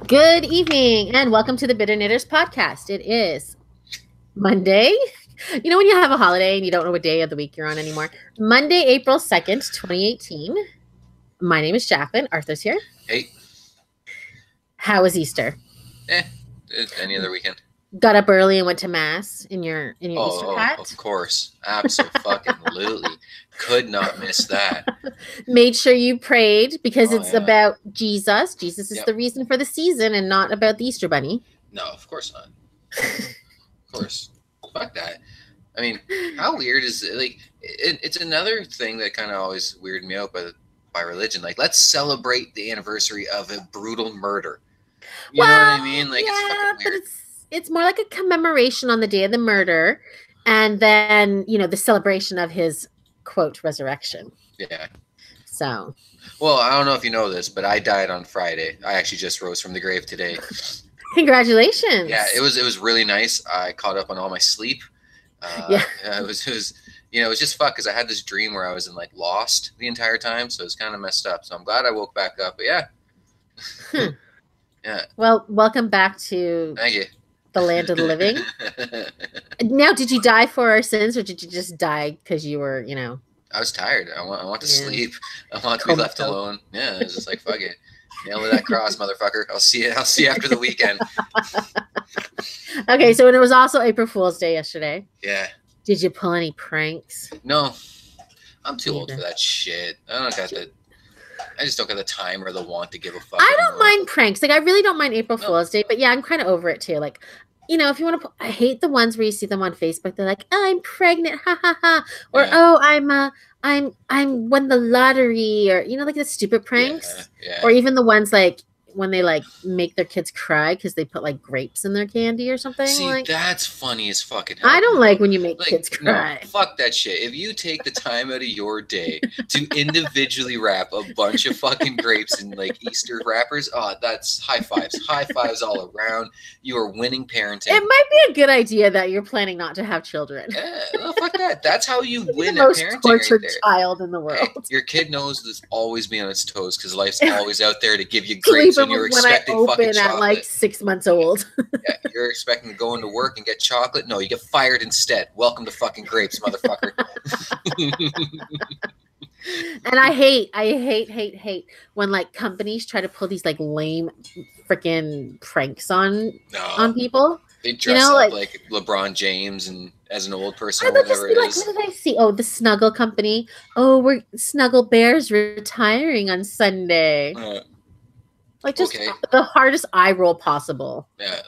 Good evening and welcome to the Bitter Knitters podcast. It is Monday. You know when you have a holiday and you don't know what day of the week you're on anymore? Monday, April 2nd, 2018. My name is Jacqueline. Arthur's here. Hey. How was Easter? Any other weekend. Got up early and went to mass in your Easter hat? Of course. Absolutely. Could not miss that. Made sure you prayed because it's about Jesus. Jesus is the reason for the season and not about the Easter bunny. No, of course not. Of course. Fuck that. I mean, how weird is it? Like, it's another thing that kind of always weirded me out by religion. Like, let's celebrate the anniversary of a brutal murder. You know what I mean? Like, it's fucking weird. But it's more like a commemoration on the day of the murder, and then the celebration of his quote resurrection. Yeah. So. Well, I don't know if you know this, but I died on Friday. I actually just rose from the grave today. Congratulations. Yeah, it was really nice. I caught up on all my sleep. It was just fuck because I had this dream where I was lost the entire time, so it was kind of messed up. So I'm glad I woke back up. But yeah. Yeah. Well, welcome back to Thank you. The land of the living. Now, did you die for our sins, or did you just die because you were, I was tired. I want to sleep. I want to be left alone. Yeah, it's just like fuck it. Nail to that cross, motherfucker. I'll see you after the weekend. Okay, so it was also April Fool's Day yesterday. Yeah. Did you pull any pranks? No. I'm too old for that shit. I just don't got the time or the want to give a fuck. I don't mind pranks. Like, I really don't mind April Fool's Day, but yeah, I'm kind of over it too. Like, if you want to, I hate the ones where you see them on Facebook. They're like, "Oh, I'm pregnant, ha ha ha," or "Oh, I'm won the lottery," or like the stupid pranks, or even the ones like when they make their kids cry because they put grapes in their candy or something. See, that's funny as fucking hell. I don't like when you make kids cry. No, fuck that shit. If you take the time out of your day to individually wrap a bunch of fucking grapes in Easter wrappers, that's high fives all around. You are winning parenting. It might be a good idea that you're planning not to have children. Yeah, no, fuck that. That's how you win the at most parenting. Tortured right there. Child in the world. Hey, your kid knows to always be on its toes because life's always out there to give you grapes when you're expecting fucking chocolate. At 6 months old. Yeah, you're expecting to go into work and get chocolate. No, you get fired instead. Welcome to fucking grapes, motherfucker. And I hate when companies try to pull these lame freaking pranks on people. They dress up like LeBron James and as an old person or whatever it is. What did I see? Oh, the Snuggle Company. Oh, we're Snuggle Bears retiring on Sunday. The hardest eye roll possible. Yeah,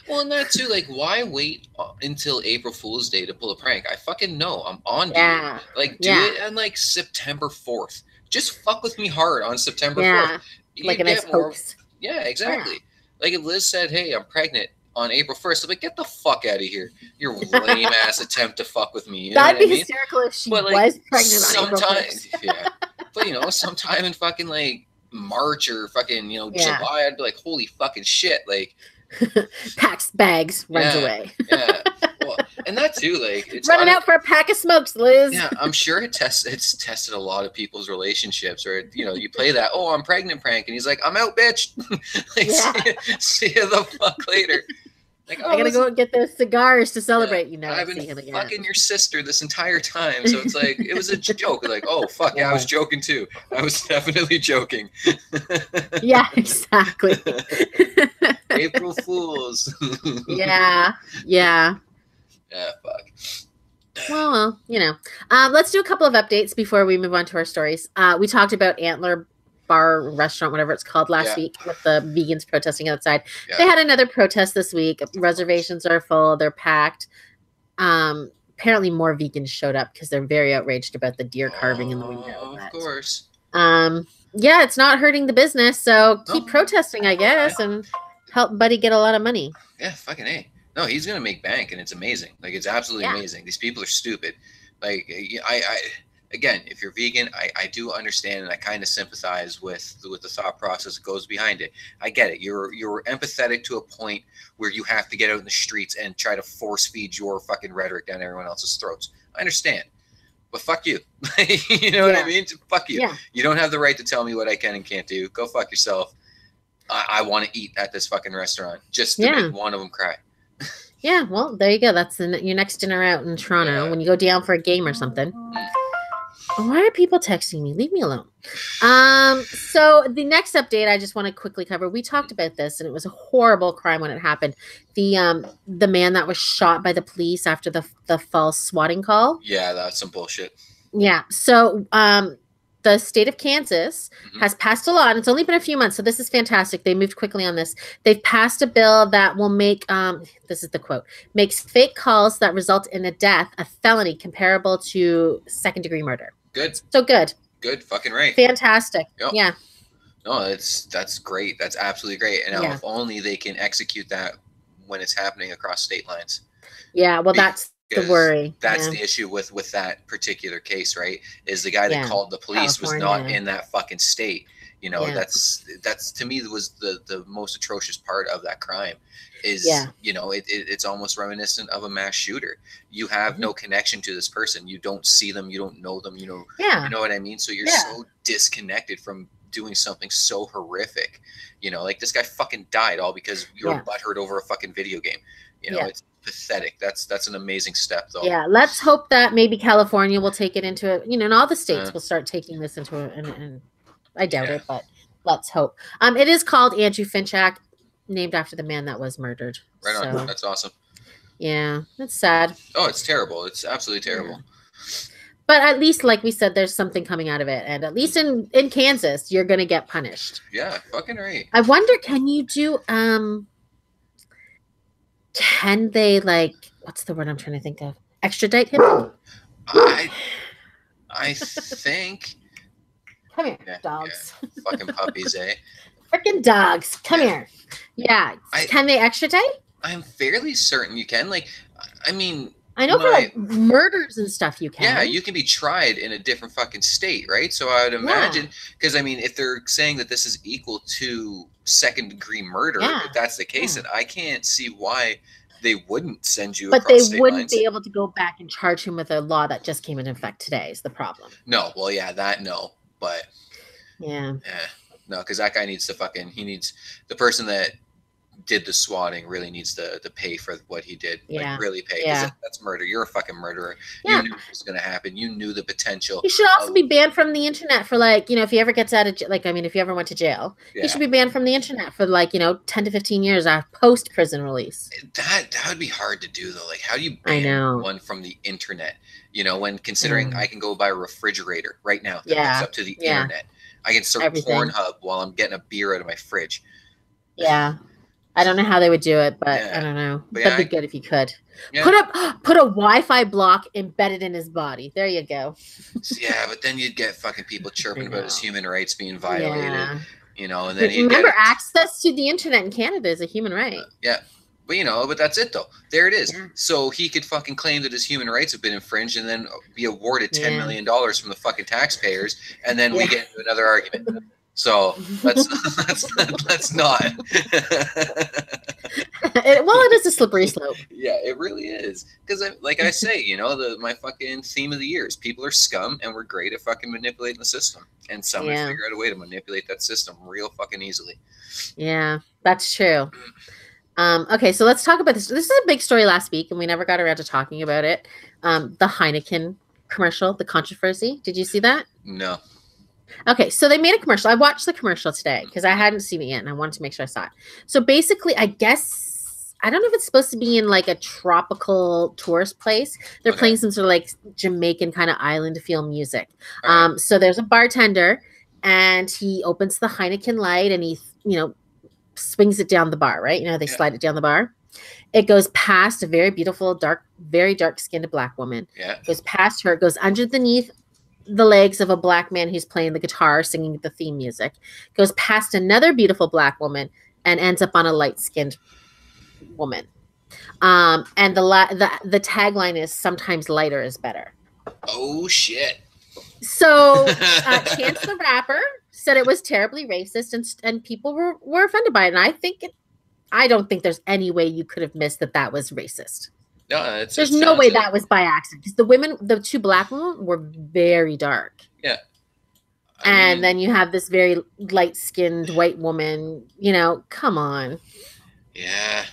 and that too, why wait until April Fool's Day to pull a prank? I fucking know. I'm on to it. Do it on September 4th. Just fuck with me hard on September 4th. Like a nice hoax. Yeah, exactly. If Liz said, "Hey, I'm pregnant," on April 1st, I'm like, get the fuck out of here. Your lame ass attempt to fuck with me. That'd be hysterical if she was pregnant on April 1st. Yeah. But sometime in fucking March or fucking July, I'd be like, holy fucking shit, packs bags, runs away. Yeah, well, and that too, it's running out for a pack of smokes, Liz. Yeah, I'm sure it's tested a lot of people's relationships, or you play that, "Oh, I'm pregnant" prank, and he's like, "I'm out, bitch." See you the fuck later. I gotta go and get those cigars to celebrate. I've been fucking your sister this entire time, so it's it was a joke. Oh fuck yeah, I was joking too. I was definitely joking. Yeah, exactly. April Fools. Yeah. Yeah, fuck. Well, let's do a couple of updates before we move on to our stories. We talked about Antler Bar restaurant, whatever it's called, last week with the vegans protesting outside. They had another protest this week. Reservations are full. They're packed. Apparently more vegans showed up because they're very outraged about the deer carving in the window. Of course. Yeah, it's not hurting the business. So keep protesting, I guess, and help Buddy get a lot of money. Yeah, fucking A. No, he's going to make bank, and it's amazing. It's absolutely amazing. These people are stupid. Again, if you're vegan, I do understand, and I kind of sympathize with the thought process that goes behind it. I get it. You're empathetic to a point where you have to get out in the streets and try to force feed your fucking rhetoric down everyone else's throats. I understand. But fuck you. You know what I mean? Fuck you. Yeah. You don't have the right to tell me what I can and can't do. Go fuck yourself. I want to eat at this fucking restaurant just to make one of them cry. Yeah, well, there you go. That's your next dinner out in Toronto when you go down for a game or something. Why are people texting me? Leave me alone. So the next update I just want to quickly cover. We talked about this, and it was a horrible crime when it happened. The man that was shot by the police after the false swatting call. Yeah, that's some bullshit. Yeah. So the state of Kansas has passed a law, and it's only been a few months, so this is fantastic. They moved quickly on this. They've passed a bill that will make, this is the quote, makes fake calls that result in a death a felony comparable to second-degree murder. Good. So good. Good. Fucking right. Fantastic. Yep. Yeah. No, that's great. That's absolutely great. And if only they can execute that when it's happening across state lines. Yeah, well, that's the worry. That's the issue with that particular case, right? Is the guy that called the police was not in that fucking state. You know, that's to me was the most atrocious part of that crime. Is you know, it's almost reminiscent of a mass shooter. You have no connection to this person. You don't see them. You don't know them. You know what I mean? So you're so disconnected from doing something so horrific. You know, like this guy fucking died all because you were butthurt over a fucking video game. You know, it's pathetic. That's an amazing step, though. Yeah, let's hope that maybe California will take it into it. You know, and all the states will start taking this into it. And I doubt it, but let's hope. It is called Andrew Finchak, named after the man that was murdered. Right on. That's awesome. Yeah, it's sad. Oh, it's terrible. It's absolutely terrible. Yeah. But at least, like we said, there's something coming out of it. And at least in Kansas, you're going to get punished. Yeah, fucking right. I wonder, can you do, can they, like, what's the word I'm trying to think of? Extradite him? I think. Come here, dogs. Yeah. Fucking puppies, eh? Freaking dogs. Come here. Yeah. Can they extradite? I'm fairly certain you can. Like, I mean, I know for like murders and stuff you can. Yeah, you can be tried in a different fucking state, right? So I would imagine, because I mean, if they're saying that this is equal to second-degree murder, if that's the case, then I can't see why they wouldn't send you. But they wouldn't be able to go back and charge him with a law that just came into effect today. Is the problem? No. Well, yeah, that no, but yeah. No, because that guy needs to the person that did the swatting really needs to pay for what he did. Yeah. Like, really pay. Yeah. That's murder. You're a fucking murderer. Yeah. You knew it was going to happen. You knew the potential. He should also be banned from the internet for, like, you know, if he ever gets out of, like, I mean, if he ever went to jail, he should be banned from the internet for, like, you know, 10 to 15 years after post-prison release. That would be hard to do, though. Like, how do you ban one from the internet? You know, when considering I can go buy a refrigerator right now that hooks up to the internet. I can start Pornhub while I'm getting a beer out of my fridge. Yeah. I don't know how they would do it, but I don't know. But that'd be good if you could. Yeah. Put a Wi-Fi block embedded in his body. There you go. Yeah, but then you'd get fucking people chirping about his human rights being violated. Yeah. You know, and then remember, access to the internet in Canada is a human right. Yeah. But, you know, but that's it, though. There it is. Yeah. So he could fucking claim that his human rights have been infringed and then be awarded $10 million from the fucking taxpayers, and then we get into another argument. So let's not. It is a slippery slope. Yeah, it really is. Because, like I say, you know, my fucking theme of the year is people are scum, and we're great at fucking manipulating the system. And somebody figure out a way to manipulate that system real fucking easily. Yeah, that's true. Okay, so let's talk about this. This is a big story last week, and we never got around to talking about it. The Heineken commercial, the controversy. Did you see that? No. Okay, so they made a commercial. I watched the commercial today because I hadn't seen it yet, and I wanted to make sure I saw it. So basically, I guess, I don't know if it's supposed to be in like a tropical tourist place. They're playing some sort of like Jamaican kind of island feel music. So there's a bartender, and he opens the Heineken light, and he, you know, swings it down the bar, right? You know, they slide it down the bar. It goes past a very beautiful, very dark-skinned black woman. Yeah. It goes past her. It goes underneath the legs of a black man who's playing the guitar, singing the theme music. Goes past another beautiful black woman and ends up on a light-skinned woman. And the tagline is "Sometimes lighter is better." Oh shit! So Chance the Rapper said it was terribly racist, and people were offended by it. And I don't think there's any way you could have missed that was racist. No, there's no way that was by accident, because the two black women were very dark. Yeah, And then you have this very light-skinned white woman, you know, come on. Yeah.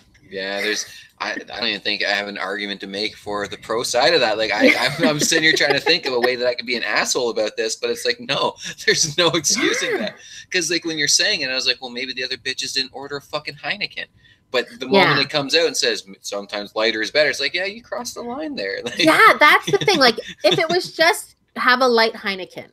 I don't even think I have an argument to make for the pro side of that. Like I'm sitting here trying to think of a way that I could be an asshole about this, but it's like, no, there's no excusing that. Because like when you're saying it, I was like, well, maybe the other bitches didn't order a fucking Heineken. But the moment it comes out and says sometimes lighter is better, it's like, yeah, you crossed the line there. Like, yeah, that's the thing. Like if it was just have a light Heineken,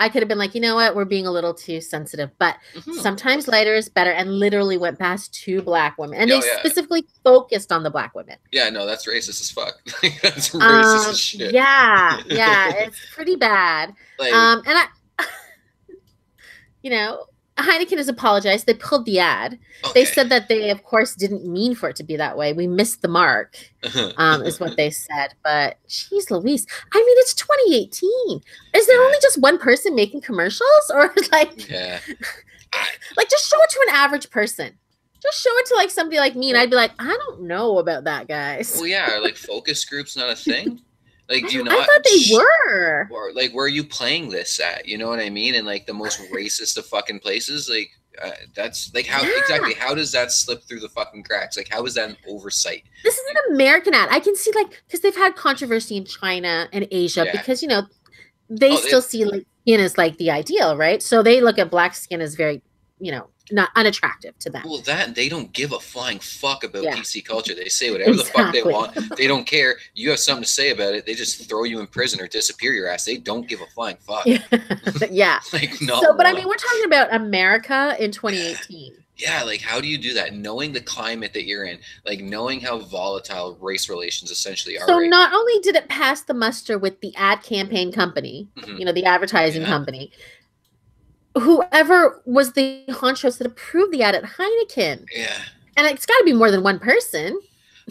I could have been like, you know what, we're being a little too sensitive. But sometimes lighter is better, and literally went past 2 black women. And they specifically focused on the black women. Yeah, no, that's racist as fuck. That's racist as shit. Yeah, it's pretty bad. Like, and I, you know, Heineken has apologized. They pulled the ad. Okay. They said that they, of course, didn't mean for it to be that way. We missed the mark, is what they said. But geez Louise, I mean, it's 2018. Is there only just one person making commercials? Or like, like just show it to an average person. Just show it to like somebody like me, and I'd be like, I don't know about that, guys. Well, yeah, like focus groups not a thing. Like, do you not? I thought they were. Or like, where are you playing this at? You know what I mean? And like the most racist of fucking places. Like, that's like how exactly? How does that slip through the fucking cracks? Like, how is that an oversight? This is an American ad. I can see like because they've had controversy in China and Asia because you know they still see like skin as like the ideal, right? So they look at black skin as very, you know, not unattractive to them. Well, that they don't give a flying fuck about PC culture. They say whatever the fuck they want. They don't care. You have something to say about it, they just throw you in prison or disappear your ass. They don't give a flying fuck. Yeah. Like no. So, but I mean, we're talking about America in 2018. Yeah, like how do you do that? Knowing the climate that you're in, like knowing how volatile race relations essentially are. So not only did it pass the muster with the ad campaign company, you know, the advertising company, whoever was the honchos that approved the ad at Heineken. Yeah. And it's got to be more than one person.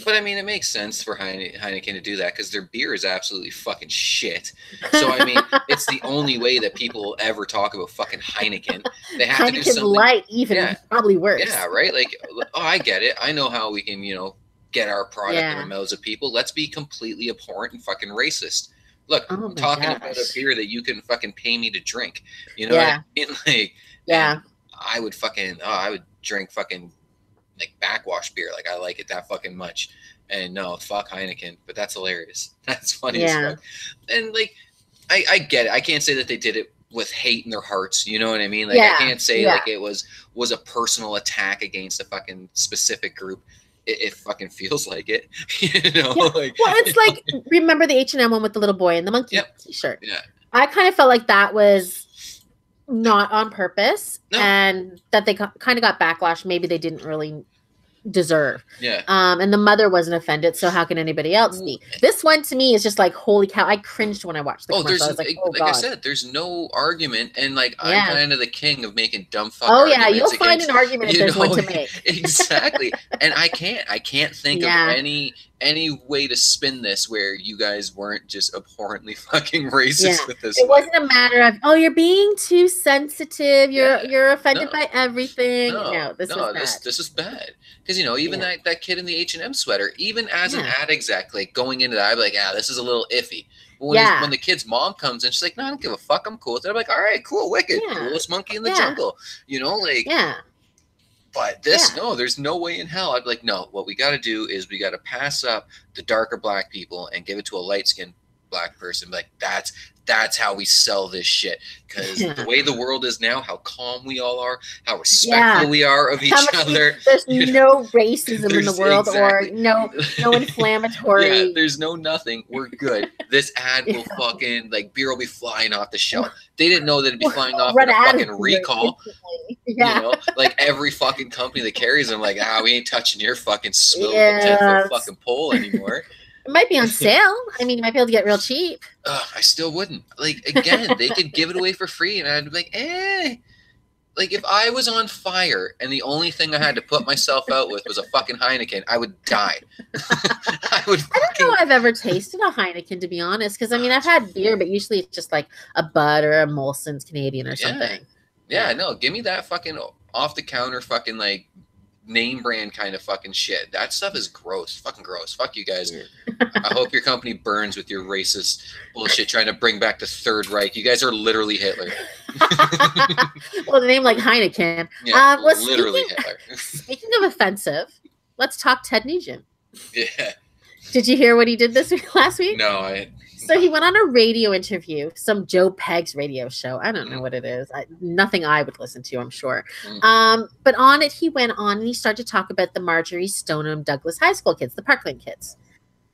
But I mean, it makes sense for Heineken to do that because their beer is absolutely fucking shit. So I mean, it's the only way that people will ever talk about fucking Heineken. They have to do something. Light, even probably worse. Yeah, right. Like, oh, I get it. I know how we can, you know, get our product in the mouths of people. Let's be completely abhorrent and fucking racist. Look, I'm talking about a beer that you can fucking pay me to drink. You know what I mean? Like, I would fucking, I would drink fucking like backwash beer. Like, I like it that fucking much. And no, fuck Heineken. But that's hilarious. That's funny as fuck. And like, I get it. I can't say that they did it with hate in their hearts. You know what I mean? Like, I can't say like it was a personal attack against a fucking specific group. It fucking feels like it, you know. Like, well, it's like remember the H&M one with the little boy and the monkey T-shirt. Yeah, I kind of felt like that was not on purpose, and that they kind of got backlash. Maybe they didn't really deserve. Yeah. And the mother wasn't offended, so how can anybody else be? This one to me is just like, holy cow! I cringed when I watched the commercial. I was like, oh, God. I said, there's no argument, and like I'm kind of the king of making dumb fuck. Oh yeah, you'll find an argument if there's one to make. Exactly, and I can't think of any way to spin this where you guys weren't just abhorrently fucking racist with this. It wasn't a matter of you're being too sensitive. You're offended by everything. No, this is bad. Because, you know, even that kid in the H&M sweater, even as an ad exec, like going into that, I'd be like, this is a little iffy. But when the kid's mom comes in, she's like, no, I don't give a fuck. I'm cool with it. I'm like, all right, cool, wicked. Coolest monkey in the jungle. You know, like, but this, no, there's no way in hell. I'd be like, no, what we got to do is we got to pass up the darker black people and give it to a light-skinned black person. Like, that's how we sell this shit. Because the way the world is now, how calm we all are, how respectful we are of each other. There's no racism in the world or no inflammatory. There's no nothing. We're good. This ad will fucking, like, beer will be flying off the shelf. They didn't know that it'd be flying off in a fucking recall. You know, like every fucking company that carries them, like, we ain't touching your fucking swivel 10-foot fucking pole anymore. It might be on sale. I mean, you might be able to get real cheap. I still wouldn't. Like, again, they could give it away for free, and I'd be like, Like, if I was on fire and the only thing I had to put myself out with was a fucking Heineken, I would die. I don't know I've ever tasted a Heineken, to be honest, because, I mean, I've had beer, but usually it's just like a Bud or a Molson's Canadian or something. Yeah, no, give me that fucking off-the-counter fucking, like, name brand kind of fucking shit. That stuff is gross. Fucking gross. Fuck you guys. I hope your company burns with your racist bullshit trying to bring back the Third Reich. You guys are literally Hitler. Well, the name like Heineken. Yeah, literally Hitler. Speaking of offensive, let's talk Ted Nugent. Yeah. Did you hear what he did last week? No, So he went on a radio interview, some Joe Pegg's radio show. I don't know what it is. Nothing I would listen to, I'm sure. But on it, he went on and he started to talk about the Marjorie Stoneham Douglas High School kids, the Parkland kids.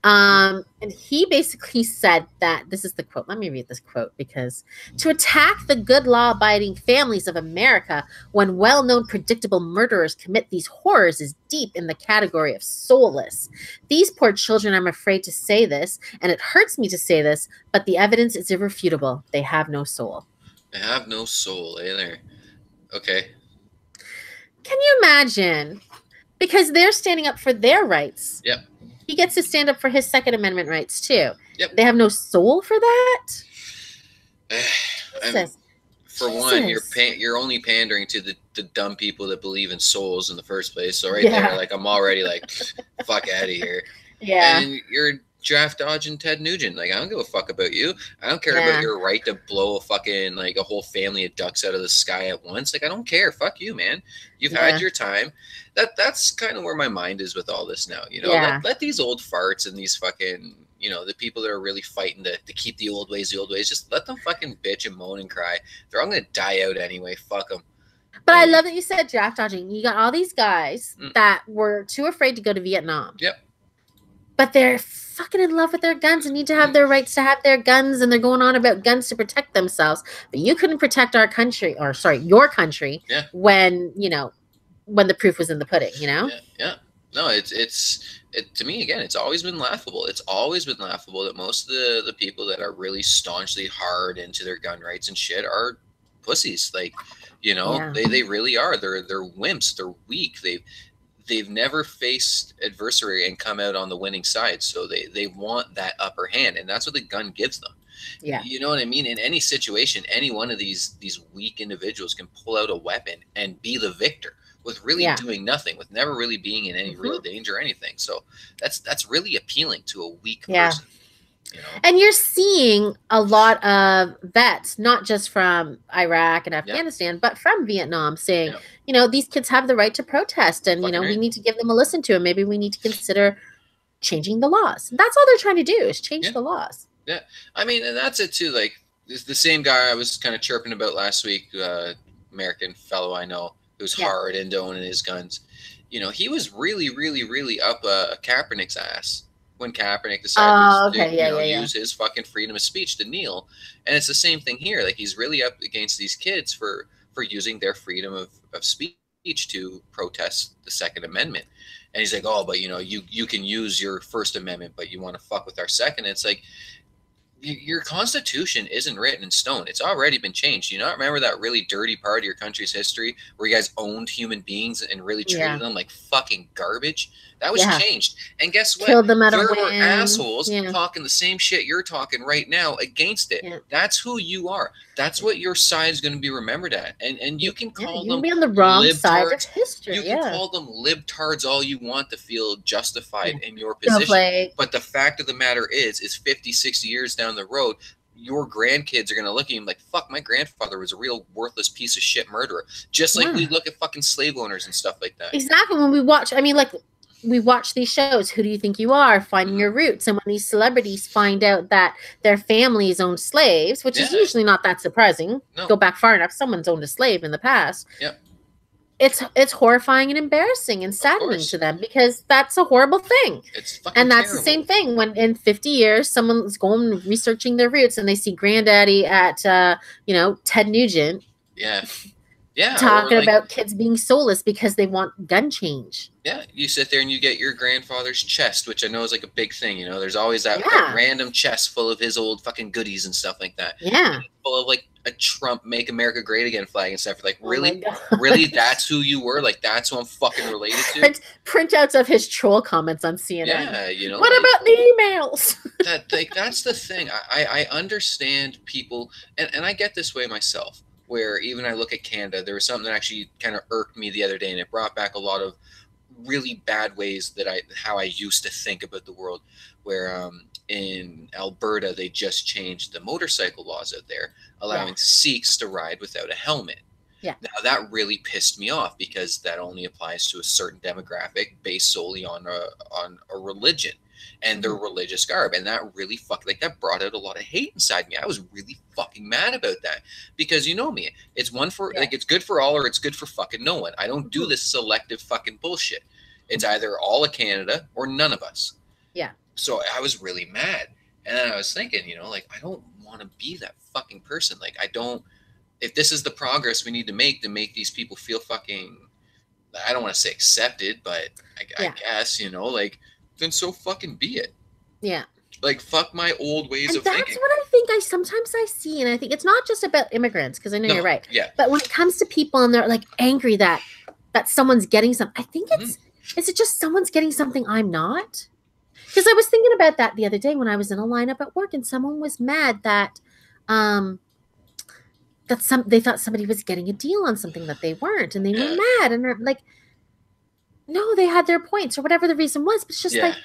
And he basically said that, this is the quote. Let me read this quote, because to attack the good law-abiding families of America when well-known predictable murderers commit these horrors is deep in the category of soulless. These poor children, I'm afraid to say this, and it hurts me to say this, but the evidence is irrefutable. They have no soul. They have no soul, eh there. Okay. Can you imagine? Because they're standing up for their rights. Yep. He gets to stand up for his Second Amendment rights, too. Yep. They have no soul for that? I mean, for one, you're only pandering to the dumb people that believe in souls in the first place. So there, like, I'm already like, fuck out of here. Yeah. And you're draft dodging Ted Nugent. Like, I don't give a fuck about you. I don't care about your right to blow a fucking, like, a whole family of ducks out of the sky at once. Like, I don't care. Fuck you, man. You've had your time. That's kind of where my mind is with all this now. You know, let these old farts and these fucking, you know, the people that are really fighting to keep the old ways, just let them fucking bitch and moan and cry. They're all going to die out anyway. Fuck them. But I love that you said draft dodging. You got all these guys that were too afraid to go to Vietnam. Yep. But they're fucking in love with their guns and need to have their rights to have their guns, and they're going on about guns to protect themselves. But you couldn't protect our country, or sorry, your country, when, you know, when the proof was in the pudding, you know? Yeah. No, it's to me, again, it's always been laughable. It's always been laughable that most of the people that are really staunchly hard into their gun rights and shit are pussies. Like, you know, they really are. They're wimps. They're weak. They've never faced adversary and come out on the winning side. So they want that upper hand, and that's what the gun gives them. Yeah. You know what I mean? In any situation, any one of these weak individuals can pull out a weapon and be the victor with really doing nothing, with never really being in any real danger or anything. So that's really appealing to a weak person. You know? And you're seeing a lot of vets, not just from Iraq and Afghanistan, but from Vietnam, saying, you know, these kids have the right to protest, and, you know, we need to give them a listen to, and maybe we need to consider changing the laws. That's all they're trying to do, is change the laws. Yeah. I mean, and that's it too. Like, the same guy I was kind of chirping about last week, American fellow I know, who's hard into owning his guns. You know, he was really, really, really up Kaepernick's ass when Kaepernick decided to use his fucking freedom of speech to kneel. And it's the same thing here. Like, he's really up against these kids for using their freedom of speech to protest the Second Amendment. And he's like, oh, but, you know, you can use your First Amendment, but you want to fuck with our Second. It's like, your Constitution isn't written in stone. It's already been changed. Do you not remember that really dirty part of your country's history where you guys owned human beings and really treated them like fucking garbage? That was changed. And guess what? Killed them at there were assholes talking the same shit you're talking right now against it. Yeah. That's who you are. That's what your side is going to be remembered at. And you can call them be on the wrong side of history. You can call them libtards all you want to feel justified in your position. But the fact of the matter is 50, 60 years down the road, your grandkids are going to look at you like, fuck, my grandfather was a real worthless piece of shit murderer. Just like we look at fucking slave owners and stuff like that. Exactly. When we watch, I mean, like, we watch these shows, Who Do You Think You Are? Finding Your Roots. And when these celebrities find out that their families owned slaves, which is usually not that surprising, go back far enough, someone's owned a slave in the past. It's horrifying and embarrassing and saddening to them, because that's a horrible thing. It's fucking and that's terrible. The same thing when in 50 years someone's going researching their roots and they see granddaddy at Ted Nugent talking about kids being soulless because they want gun change. Yeah, you sit there and you get your grandfather's chest, which I know is like a big thing. You know, there's always that random chest full of his old fucking goodies and stuff like that. Yeah, full of like a Trump "Make America Great Again" flag and stuff. Like, really, really, that's who you were. Like, that's who I'm fucking related to. Printouts of his troll comments on CNN. Yeah, you know. What about the emails? That's the thing. I understand people, and I get this way myself. Where even I look at Canada, there was something that actually kind of irked me the other day, and it brought back a lot of really bad ways that how I used to think about the world, where in Alberta they just changed the motorcycle laws out there, allowing Sikhs to ride without a helmet. Yeah. Now that really pissed me off because that only applies to a certain demographic based solely on a religion and their religious garb, and that really that brought out a lot of hate inside me. I was really fucking mad about that because you know me, it's one for like it's good for all or it's good for fucking no one. I don't do this selective fucking bullshit. It's either all of Canada or none of us. Yeah. So I was really mad, and then I was thinking, you know, like I don't want to be that fucking person. Like I don't. If this is the progress we need to make these people feel fucking, I don't want to say accepted, but I guess, you know, like, then so fucking be it. Yeah. Like, fuck my old ways of thinking. That's what I think sometimes I see, and I think it's not just about immigrants, because I know you're right. Yeah. But when it comes to people and they're like angry that someone's getting something, I think is it just someone's getting something I'm not? Because I was thinking about that the other day when I was in a lineup at work, and someone was mad that they thought somebody was getting a deal on something that they weren't, and they were mad, and they're like, no, they had their points or whatever the reason was, but it's just like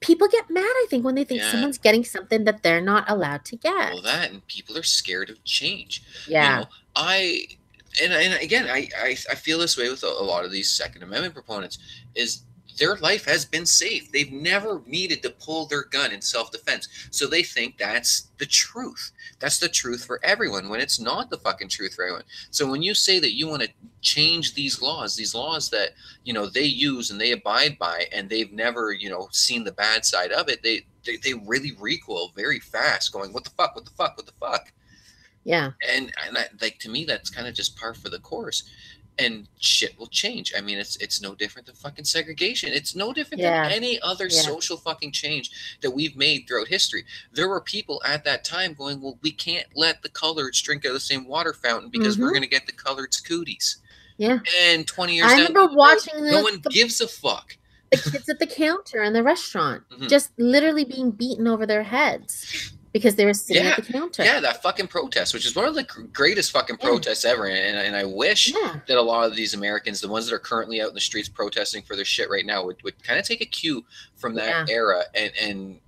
people get mad, I think, when they think someone's getting something that they're not allowed to get. Well, that, and people are scared of change. Yeah. You know, and again, I feel this way with a lot of these Second Amendment proponents is their life has been safe. They've never needed to pull their gun in self-defense. So they think that's the truth. That's the truth for everyone when it's not the fucking truth for everyone. So when you say that you want to change these laws that, you know, they use and they abide by, and they've never, you know, seen the bad side of it, they really recoil very fast going, what the fuck, what the fuck, what the fuck? Yeah. And like, to me, that's kind of just par for the course. And shit will change. I mean, it's no different than fucking segregation. It's no different than any other social fucking change that we've made throughout history. There were people at that time going, well, we can't let the coloreds drink out of the same water fountain because we're going to get the coloreds cooties. Yeah. And 20 years I remember watching no one gives a fuck. The kids at the counter in the restaurant just literally being beaten over their heads because they were sitting at the counter. Yeah, that fucking protest, which is one of the greatest fucking protests ever. And I wish that a lot of these Americans, the ones that are currently out in the streets protesting for their shit right now, would kind of take a cue from that era and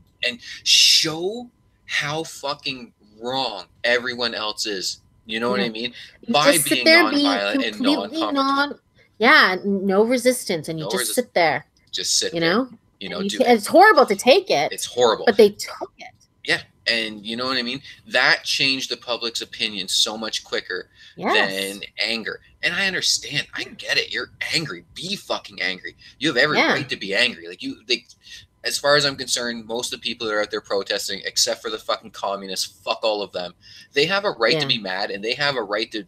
show how fucking wrong everyone else is. You know what I mean? By being nonviolent and non-confrontational. No resistance, and you just sit there. Just sit there. You know, it's horrible to take it. It's horrible. But they took it. Yeah. And you know what I mean? That changed the public's opinion so much quicker than anger. And I understand. I get it. You're angry. Be fucking angry. You have every right to be angry. As far as I'm concerned, most of the people that are out there protesting, except for the fucking communists, fuck all of them. They have a right to be mad, and they have a right to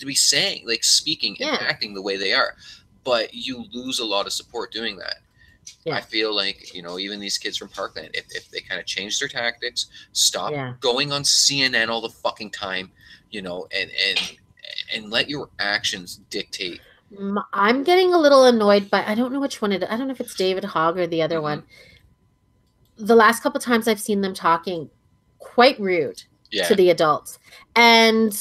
be saying, like, speaking and acting the way they are. But you lose a lot of support doing that. Yeah. I feel like, you know, even these kids from Parkland, if they kind of change their tactics, stop going on CNN all the fucking time, you know, and let your actions dictate. I'm getting a little annoyed by, I don't know which one I don't know if it's David Hogg or the other one. The last couple of times I've seen them talking quite rude to the adults. And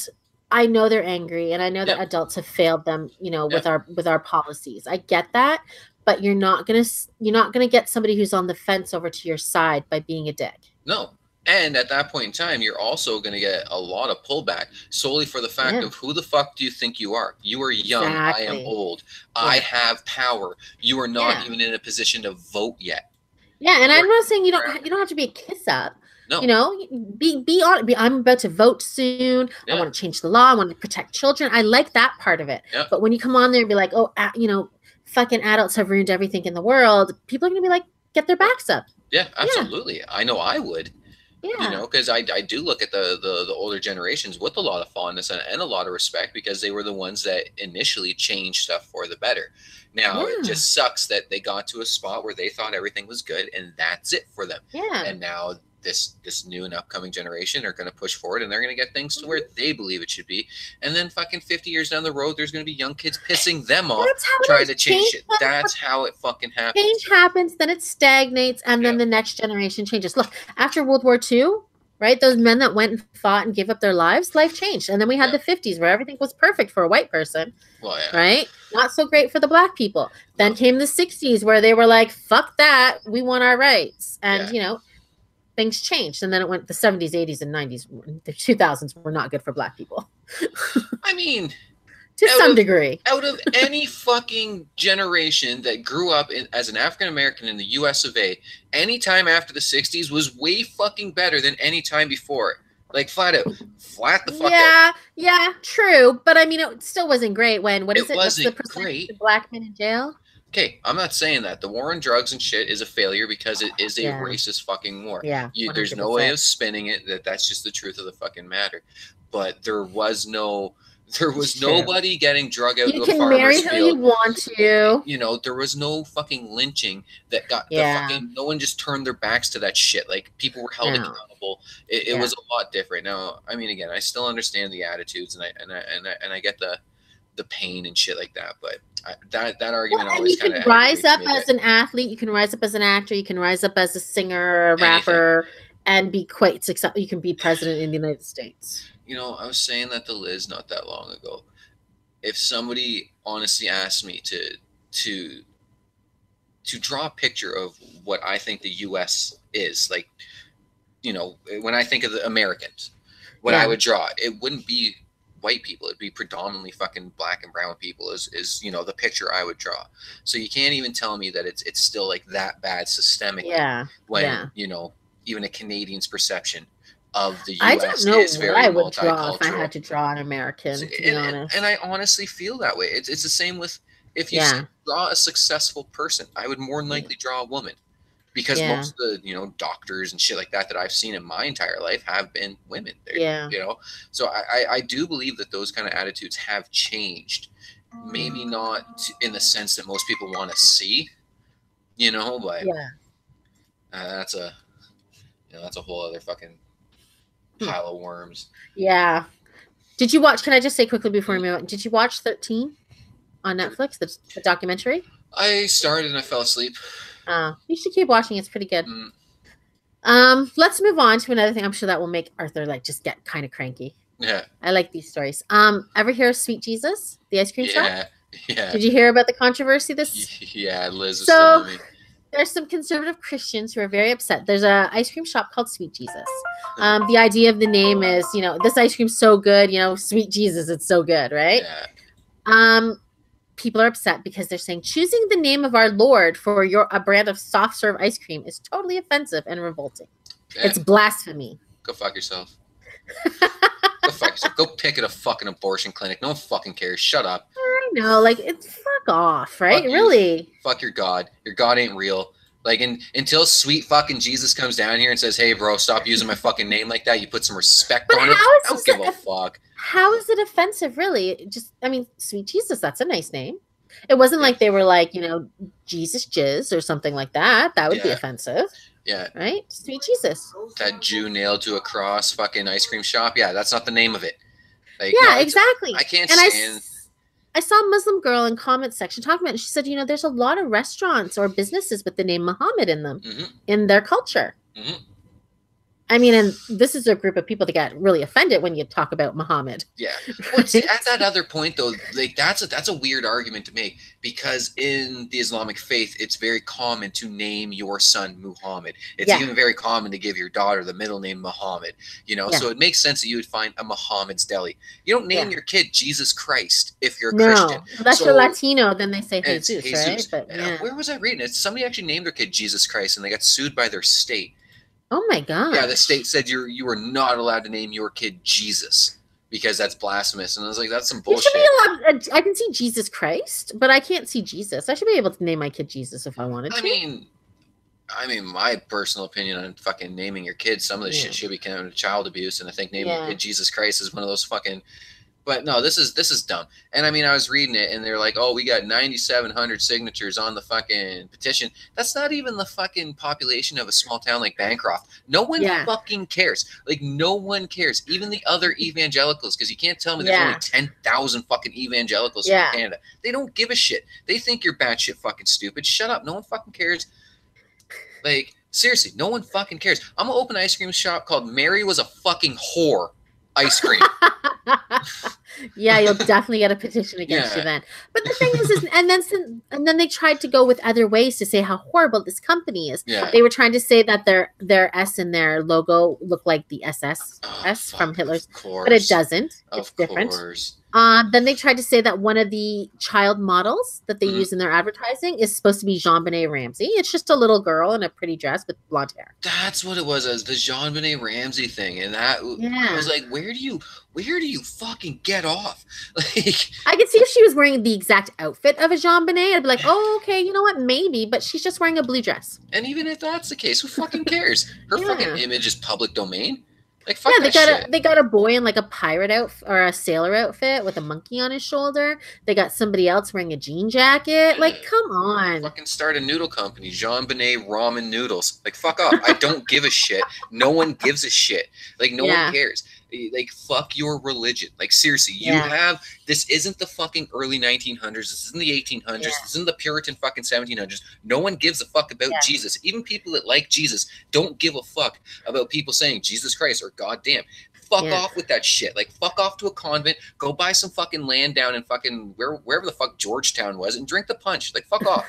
I know they're angry, and I know that adults have failed them, you know, with our policies. I get that. But you're not gonna get somebody who's on the fence over to your side by being a dick. No. And at that point in time, you're also going to get a lot of pullback solely for the fact of who the fuck do you think you are? You are young. Exactly. I am old. I have power. You are not even in a position to vote yet. Yeah, and I'm not saying you don't have to be a kiss up. No. You know, be on. I'm about to vote soon. I want to change the law. I want to protect children. I like that part of it. Yeah. But when you come on there and be like, oh, you know, fucking adults have ruined everything in the world, people are going to be like, get their backs up. Yeah, absolutely. I know I would. Yeah. You know, because I do look at the older generations with a lot of fondness and a lot of respect, because they were the ones that initially changed stuff for the better. Now, it just sucks that they got to a spot where they thought everything was good and that's it for them. Yeah. And now this new and upcoming generation are going to push forward, and they're going to get things to where they believe it should be. And then fucking 50 years down the road, there's going to be young kids pissing them off trying to change it. That's how it fucking happens. Change happens, then it stagnates, and then the next generation changes. Look, after World War II, right? Those men that went and fought and gave up their lives, life changed. And then we had the 50s where everything was perfect for a white person, right? Not so great for the black people. Then came the 60s where they were like, fuck that, we want our rights. And, you know, things changed. And then it went the 70s, 80s, and 90s. The 2000s were not good for black people. I mean... to some degree. Out of any fucking generation that grew up as an African American in the US of A, any time after the 60s was way fucking better than any time before. Like, flat out. Flat the fuck out. Yeah, true. But I mean, it still wasn't great when, what is it? What's the percentage of black men in jail? Okay, I'm not saying that. The war on drugs and shit is a failure because it is a racist fucking war. Yeah. There's no way of spinning it. That's just the truth of the fucking matter. But there was nobody getting drug out to a farmer's field. You can marry who you want to. You know, there was no fucking lynching that got the fucking... No one just turned their backs to that shit. Like, people were held accountable. It was a lot different. Now, I mean, again, I still understand the attitudes and I get the pain and shit like that, but that argument always kind of... You can rise up as an athlete. You can rise up as an actor. You can rise up as a singer or a rapper and be quite successful. You can be president in the United States. You know, I was saying that to Liz not that long ago. If somebody honestly asked me to draw a picture of what I think the U.S. is, like, you know, when I think of the Americans, what I would draw, it wouldn't be white people. It'd be predominantly fucking black and brown people is you know, the picture I would draw. So you can't even tell me that it's still like that bad systemically when, you know, even a Canadian's perception of the U.S. is very multicultural. I would draw if I had to draw an American, to be honest. And I honestly feel that way. It's the same with if you draw a successful person. I would more than likely draw a woman because most of the, you know, doctors and shit like that I've seen in my entire life have been women. You know, so I do believe that those kind of attitudes have changed. Maybe not in the sense that most people want to see, you know, but that's a whole other fucking pile of worms. Yeah. Did you watch, can I just say quickly before we move on, did you watch 13 on Netflix, the documentary? I started and I fell asleep. You should keep watching. It's pretty good. Let's move on to another thing. I'm sure that will make Arthur like just get kind of cranky. Yeah. I like these stories. Ever hear of Sweet Jesus, the ice cream shop? Yeah. Did you hear about the controversy Yeah, Liz was telling me. There's some conservative Christians who are very upset. There's a ice cream shop called Sweet Jesus. The idea of the name is, you know, this ice cream's so good, you know, Sweet Jesus, it's so good, right? Yeah. People are upset because they're saying choosing the name of our Lord for a brand of soft serve ice cream is totally offensive and revolting. Yeah. It's blasphemy. Go fuck yourself. Go fuck yourself. Go pick at a fucking abortion clinic. No one fucking cares. Shut up. I know, like, it's fuck off, right? Fuck really? Fuck your God. Your God ain't real. Like, until sweet fucking Jesus comes down here and says, hey, bro, stop using my fucking name like that. You put some respect on it. I don't give a fuck. How is it offensive, really? I mean, Sweet Jesus, that's a nice name. It wasn't like they were like, you know, Jesus Jizz or something like that. That would be offensive. Yeah. Right? Sweet Jesus. That Jew nailed to a cross fucking ice cream shop. Yeah, that's not the name of it. Like, yeah, no, exactly. I can't stand... I saw a Muslim girl in comment section talking about it. She said, you know, there's a lot of restaurants or businesses with the name Muhammad in them in their culture. I mean, and this is a group of people that get really offended when you talk about Muhammad. Yeah. Well, see, at that other point, though, like that's a weird argument to make because in the Islamic faith, it's very common to name your son Muhammad. It's even very common to give your daughter the middle name Muhammad. You know, so it makes sense that you would find a Muhammad's Deli. You don't name your kid Jesus Christ if you're a Christian. Unless you're Latino, then they say Jesus, right? But, where was I reading it? Somebody actually named their kid Jesus Christ, and they got sued by their state. Oh my God! Yeah, the state said you are not allowed to name your kid Jesus because that's blasphemous. And I was like, that's some bullshit. You should be allowed, I can see Jesus Christ, but I can't see Jesus. I should be able to name my kid Jesus if I wanted to. I mean, my personal opinion on fucking naming your kid, some of this shit should be kind of child abuse, and I think naming your kid Jesus Christ is one of those fucking. But no, this is dumb. And I mean, I was reading it, and they're like, "Oh, we got 9,700 signatures on the fucking petition." That's not even the fucking population of a small town like Bancroft. No one fucking cares. Like, no one cares. Even the other evangelicals, because you can't tell me there's only 10,000 fucking evangelicals in Canada. They don't give a shit. They think you're batshit fucking stupid. Shut up. No one fucking cares. Like, Seriously, no one fucking cares. I'm gonna open an ice cream shop called Mary Was a Fucking Whore Ice Cream. Yeah, you'll definitely get a petition against you then. But the thing is and then they tried to go with other ways to say how horrible this company is. Yeah. They were trying to say that their S in their logo looked like the SS from Hitler's, but it doesn't. It's different. Then they tried to say that one of the child models that they use in their advertising is supposed to be JonBenet Ramsey. It's just a little girl in a pretty dress with blonde hair. That's what it was, as the JonBenet Ramsey thing, and that I was like, where do you fucking get off? Like, I could see if she was wearing the exact outfit of a JonBenet, I'd be like, oh, okay, you know what, maybe, but she's just wearing a blue dress. And even if that's the case, who fucking cares? Her fucking image is public domain. Like, fuck they got a boy in like a pirate outfit or a sailor outfit with a monkey on his shoulder. They got somebody else wearing a jean jacket. Like, come on. Fucking start a noodle company, JonBenet Ramen Noodles. Like, fuck off. I don't give a shit. No one gives a shit. Like, no one cares. Like, fuck your religion. Like, seriously, you have, this isn't the fucking early 1900s. This isn't the 1800s. This isn't the Puritan fucking 1700s. No one gives a fuck about Jesus. Even people that like Jesus don't give a fuck about people saying Jesus Christ or goddamn. Fuck off with that shit. Like, fuck off to a convent. Go buy some fucking land down in fucking wherever the fuck Georgetown was and drink the punch. Like, fuck off.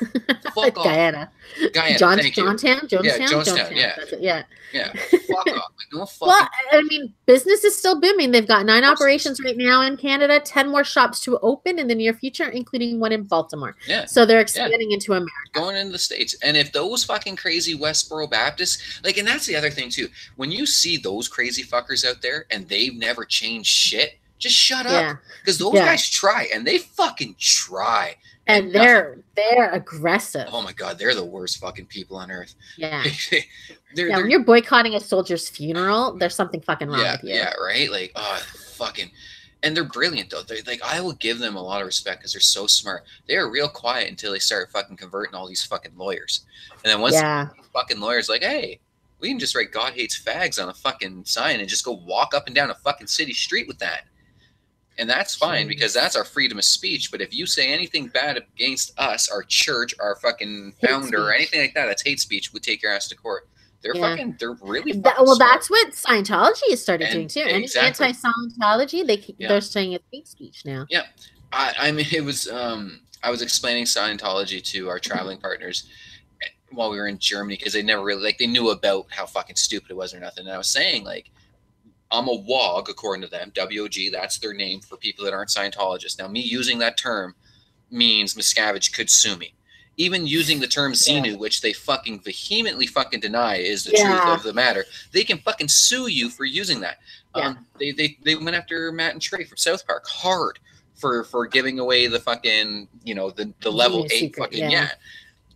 Fuck off. Guyana. Thank you. Jonestown? Yeah, Jonestown. Yeah. Fuck off. Like, no fucking. Well, I mean, business is still booming. They've got 9 operations right now in Canada, 10 more shops to open in the near future, including one in Baltimore. Yeah. So they're expanding into America. Going into the States. And if those fucking crazy Westboro Baptists, like, and that's the other thing too, when you see those crazy fuckers out there and they've never changed shit, just shut up. Because those guys try, and they fucking try. And they're aggressive. Oh my God, they're the worst fucking people on earth. Yeah. When you're boycotting a soldier's funeral, there's something fucking wrong with you. Yeah, right? Like, oh, fucking. And they're brilliant, though. They're, like, I will give them a lot of respect because they're so smart. They are real quiet until they start fucking converting all these fucking lawyers. And then once these fucking lawyers like, hey, we can just write God hates fags on a fucking sign and just go walk up and down a fucking city street with that. And that's fine because that's our freedom of speech. But if you say anything bad against us, our church, our fucking founder, or anything like that, that's hate speech, we take your ass to court. They're fucking, they're really fucking well, smart. That's what Scientology has started doing too. Exactly. Anti-Scientology, they're saying it's hate speech now. Yeah. I mean, it was, I was explaining Scientology to our traveling partners while we were in Germany because they never really, like, they knew about how fucking stupid it was or nothing. And I was saying, like, I'm a WOG, according to them, W-O-G, that's their name for people that aren't Scientologists. Now, me using that term means Miscavige could sue me. Even using the term Xenu, which they fucking vehemently fucking deny is the truth of the matter, they can fucking sue you for using that. They went after Matt and Trey from South Park hard for giving away the fucking, you know, the level 8 secret, fucking,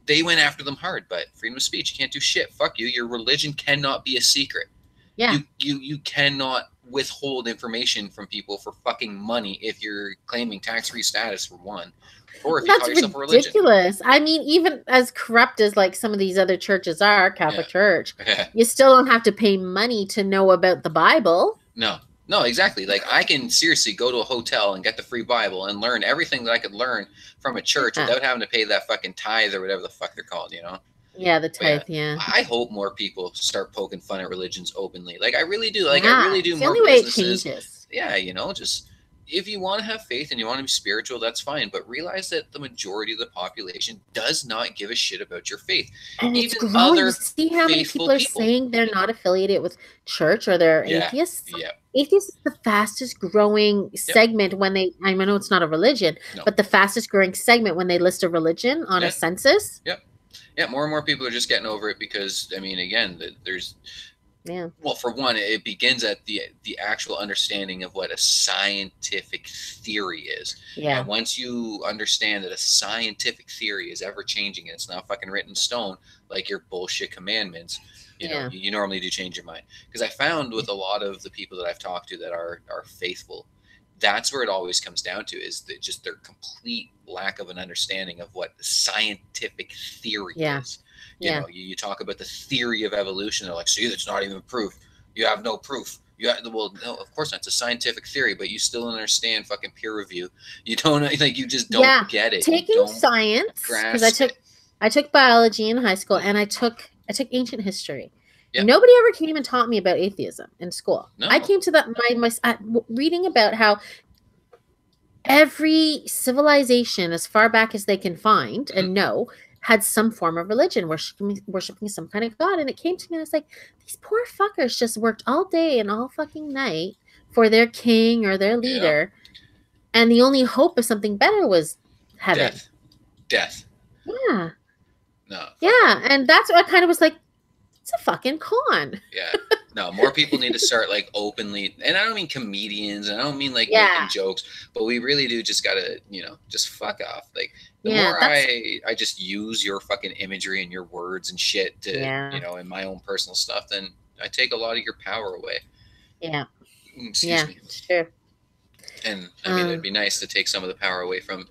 They went after them hard, but freedom of speech, you can't do shit. Fuck you. Your religion cannot be a secret. Yeah. You cannot withhold information from people for fucking money if you're claiming tax-free status, for one, or if you call yourself a religion. That's ridiculous. I mean, even as corrupt as like some of these other churches are, Catholic Church, you still don't have to pay money to know about the Bible. No, exactly. Like, I can seriously go to a hotel and get the free Bible and learn everything that I could learn from a church without having to pay that fucking tithe or whatever the fuck they're called, you know? Yeah, the tithe, I hope more people start poking fun at religions openly. Like, I really do. Like, I really do. It's the only way it changes. Yeah, you know, just if you want to have faith and you want to be spiritual, that's fine. But realize that the majority of the population does not give a shit about your faith. And even it's growing. See how many people are saying they're not affiliated with church or they're atheists? Yeah. Atheists is the fastest growing segment when they, I know it's not a religion, but the fastest growing segment when they list a religion on a census. Yeah, more and more people are just getting over it because, I mean, again, there's, well, for one, it begins at the actual understanding of what a scientific theory is. Yeah. And once you understand that a scientific theory is ever changing, and it's not fucking written in stone like your bullshit commandments, you know, you normally do change your mind. Because I found with a lot of the people that I've talked to that are faithful, that's where it always comes down to, is that just their complete lack of an understanding of what the scientific theory is. You know, you talk about the theory of evolution. They're like, see, that's not even proof. You have no proof. You have, well, no, of course not. It's a scientific theory, but you still don't understand fucking peer review. You don't, like, you just don't get it. Taking science, because I took biology in high school, and I took I took ancient history. Yep. Nobody ever came and taught me about atheism in school. No. I came to that reading about how every civilization, as far back as they can find and know, had some form of religion, worshiping some kind of god. And it came to me, I was like, these poor fuckers just worked all day and all fucking night for their king or their leader. And the only hope of something better was heaven. Death. Yeah. No. Yeah. And that's what I kind of was like, it's a fucking con. Yeah. No, more people need to start like openly, and I don't mean comedians, and I don't mean like making jokes, but we really do just gotta, just fuck off. Like the more I just use your fucking imagery and your words and shit to, in my own personal stuff, then I take a lot of your power away. Yeah. Excuse me. Sure. And I mean, it'd be nice to take some of the power away from